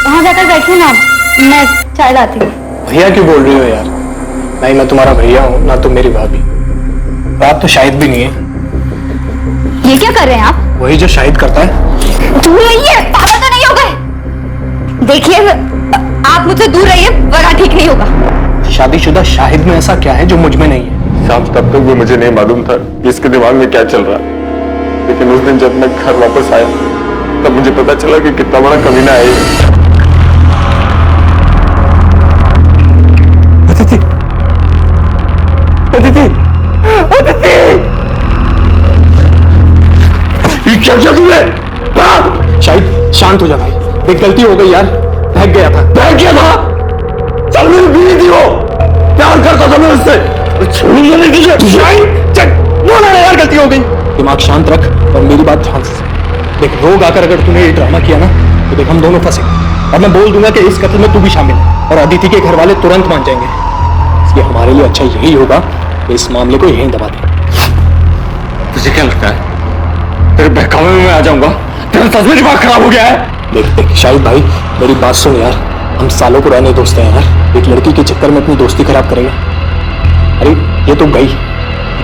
[SPEAKER 2] वहां जाकर बैठिए ना, मैं चाय लाती हूँ।
[SPEAKER 6] भैया क्यों बोल रही हो यार? नहीं, मैं तुम्हारा भैया हूँ ना तुम मेरी भाभी। आप तो शाहिद भी नहीं है।
[SPEAKER 2] ये क्या कर रहे हैं आप?
[SPEAKER 6] वही जो शाहिद करता है।
[SPEAKER 2] दूर रहिए, पागल तो नहीं हो गए? देखिए, आप मुझसे दूर रहिए वरना ठीक नहीं होगा।
[SPEAKER 6] शादीशुदा शाहिद में ऐसा क्या है जो मुझ में नहीं है?
[SPEAKER 7] शाम तब तक भी मुझे नहीं मालूम था कि इसके दिमाग में क्या चल रहा है, लेकिन उस दिन जब मैं घर वापस आया तब मुझे पता चला कि कितना बड़ा कमीना है ये।
[SPEAKER 6] अदिति, अदिति, अदिति! ये क्या किया तुमने? शाहिद शांत हो जा भाई, एक गलती हो गई यार, बहक गया था। बहक गया था? चल मेरी बीवी थी वो, प्यार करता था मैं उससे। बोला यार गलती हो गई। दिमाग शांत रख और मेरी बात ध्यान से देख। रोग आकर अगर तूने ये ड्रामा किया ना तो देख हम दोनों फंसे, और मैं बोल दूंगा कि इस कत्ल में तू भी शामिल है, और अदिति के घर वाले तुरंत मान जाएंगे। इसलिए हमारे लिए अच्छा यही होगा कि इस मामले को यहीं दबा दें।
[SPEAKER 7] तुझे क्या लगता है तेरे बहकावे में मैं आ जाऊंगा? तेरा सच में दिमाग खराब हो गया है?
[SPEAKER 6] देख देख शाहिद भाई, मेरी बात सुन यार, हम सालों पुराने दोस्त हैं यार, एक लड़की के चक्कर में अपनी दोस्ती खराब करेगा? अरे ये तो गई,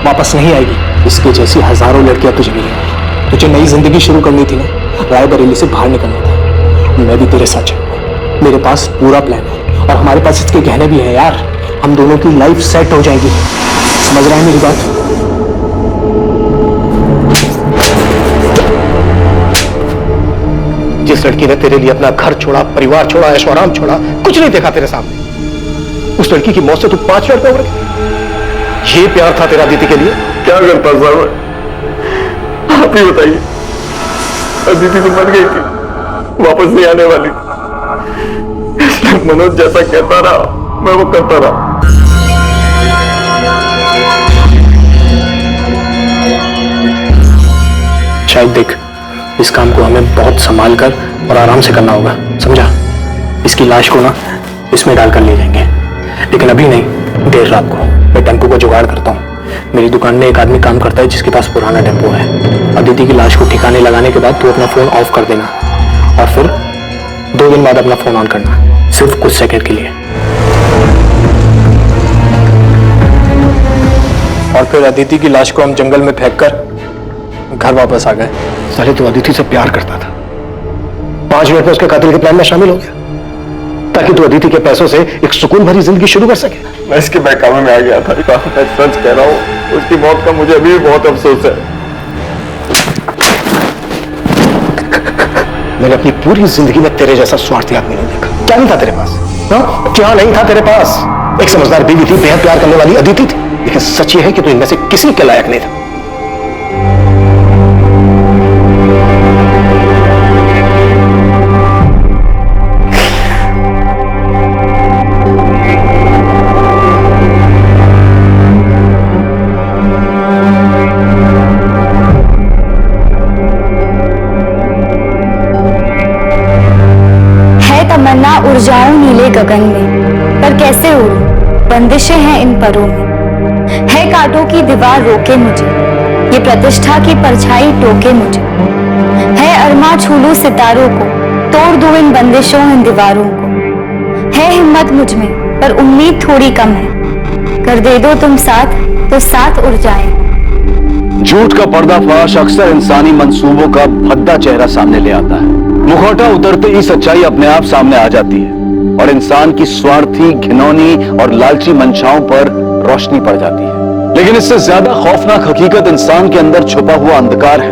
[SPEAKER 6] वापस नहीं आएगी। इसके जैसी हजारों लड़कियां तुझे मिलेंगी। तुझे नई जिंदगी शुरू करनी थी ना, रायबरेली से बाहर निकलना था। मैं भी तेरे साथ चलूंगा, मेरे पास पूरा प्लान है, और हमारे पास इसके गहने भी हैं यार। हम दोनों की लाइफ सेट हो जाएगी। समझ रहा है मेरी बात? जिस लड़की ने तेरे लिए अपना घर छोड़ा, परिवार छोड़ा, ऐशो आराम छोड़ा, कुछ नहीं देखा तेरे सामने, उस लड़की की मौत से तू 5 मिनट में उम्र ये प्यार था तेरा अदिति के लिए?
[SPEAKER 7] क्या करता साहब, आप ही बताइए। अदिति तो मर गई थी, वापस नहीं आने वाली, इसलिए मनोज जैसा कहता रहा मैं वो करता रहा।
[SPEAKER 6] शायद देख, इस काम को हमें बहुत संभाल कर और आराम से करना होगा, समझा? इसकी लाश को ना इसमें डालकर ले जाएंगे, लेकिन अभी नहीं,
[SPEAKER 5] देर रात को मैं टेम्पो का जुगाड़ करता हूँ। मेरी दुकान में एक आदमी काम करता है जिसके पास पुराना टेम्पो है। अदिति की लाश को ठिकाने लगाने के बाद तू अपना फोन ऑफ कर देना और फिर 2 दिन बाद अपना फोन ऑन करना, सिर्फ कुछ सेकंड के लिए। और फिर अदिति की लाश को हम जंगल में फेंककर घर वापस आ गए।
[SPEAKER 12] साले तू अदिति से प्यार करता था, 5 मिनट में उसके कातिल के प्लान में शामिल हो गया ताकि तू अदिति के पैसों से एक सुकून भरी जिंदगी शुरू कर सके।
[SPEAKER 7] मैं इसके बहकावे में आ गया था। मैं सच कह रहा हूँ, उसकी मौत का मुझे अभी भी बहुत अफसोस है।
[SPEAKER 12] मैंने अपनी पूरी जिंदगी में तेरे जैसा स्वार्थी आदमी नहीं देखा। क्या नहीं था तेरे पास? हाँ? क्या नहीं था तेरे पास? एक समझदार बीवी थी, बेहद प्यार करने वाली अदिति थी, लेकिन सच ये है कि तू इनमें से किसी के लायक नहीं था।
[SPEAKER 2] तमन्ना उड़ जाऊं नीले गगन में, पर कैसे उड़ूं, बंदिशें हैं इन परों में। है कांटों की दीवार रोके मुझे, ये प्रतिष्ठा की परछाई टोके मुझे। है अरमा छू लूं सितारों को, तोड़ दूं इन बंदिशों इन दीवारों को। है हिम्मत मुझ में पर उम्मीद थोड़ी कम है, कर दे दो तुम साथ तो साथ उड़ जाएं।
[SPEAKER 8] झूठ का पर्दाफाश अक्सर इंसानी मंसूबों का भद्दा चेहरा सामने ले आता है। मुखौटा उतरते ही सच्चाई अपने आप सामने आ जाती है और इंसान की स्वार्थी, घिनौनी और लालची मंशाओं पर रोशनी पड़ जाती है। लेकिन इससे ज्यादा खौफनाक हकीकत इंसान के अंदर छुपा हुआ अंधकार है,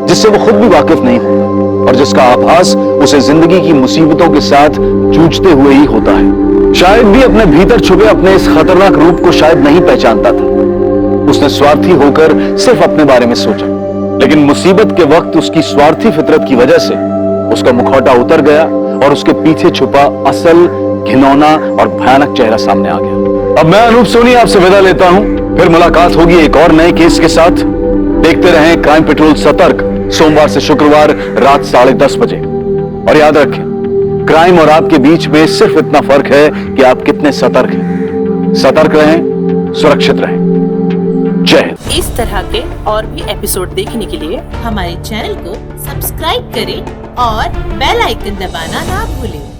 [SPEAKER 8] जिससे वो खुद भी वाकिफ नहीं होता और जिसका आभास उसे जिंदगी की मुसीबतों के साथ जूझते हुए ही होता है। शायद भी अपने भीतर छुपे अपने इस खतरनाक रूप को शायद नहीं पहचानता था। उसने स्वार्थी होकर सिर्फ अपने बारे में सोचा, लेकिन मुसीबत के वक्त उसकी स्वार्थी फितरत की वजह से उसका मुखौटा उतर गया और उसके पीछे छुपा असल, घिनौना और भयानक चेहरा सामने आ गया। अब मैं अनूप सोनी आपसे विदा लेता हूं, फिर मुलाकात होगी एक और नए केस के साथ। देखते रहें क्राइम पेट्रोल सतर्क, सोमवार से शुक्रवार रात 10:30 बजे। और याद रखें, क्राइम और आपके बीच में सिर्फ इतना फर्क है कि आप कितने सतर्क हैं। सतर्क रहें, सुरक्षित रहें। जय हिंद।
[SPEAKER 17] इस तरह के और भी एपिसोड देखने के लिए हमारे चैनल को सब्सक्राइब करें और बेल आइकन दबाना ना भूलें।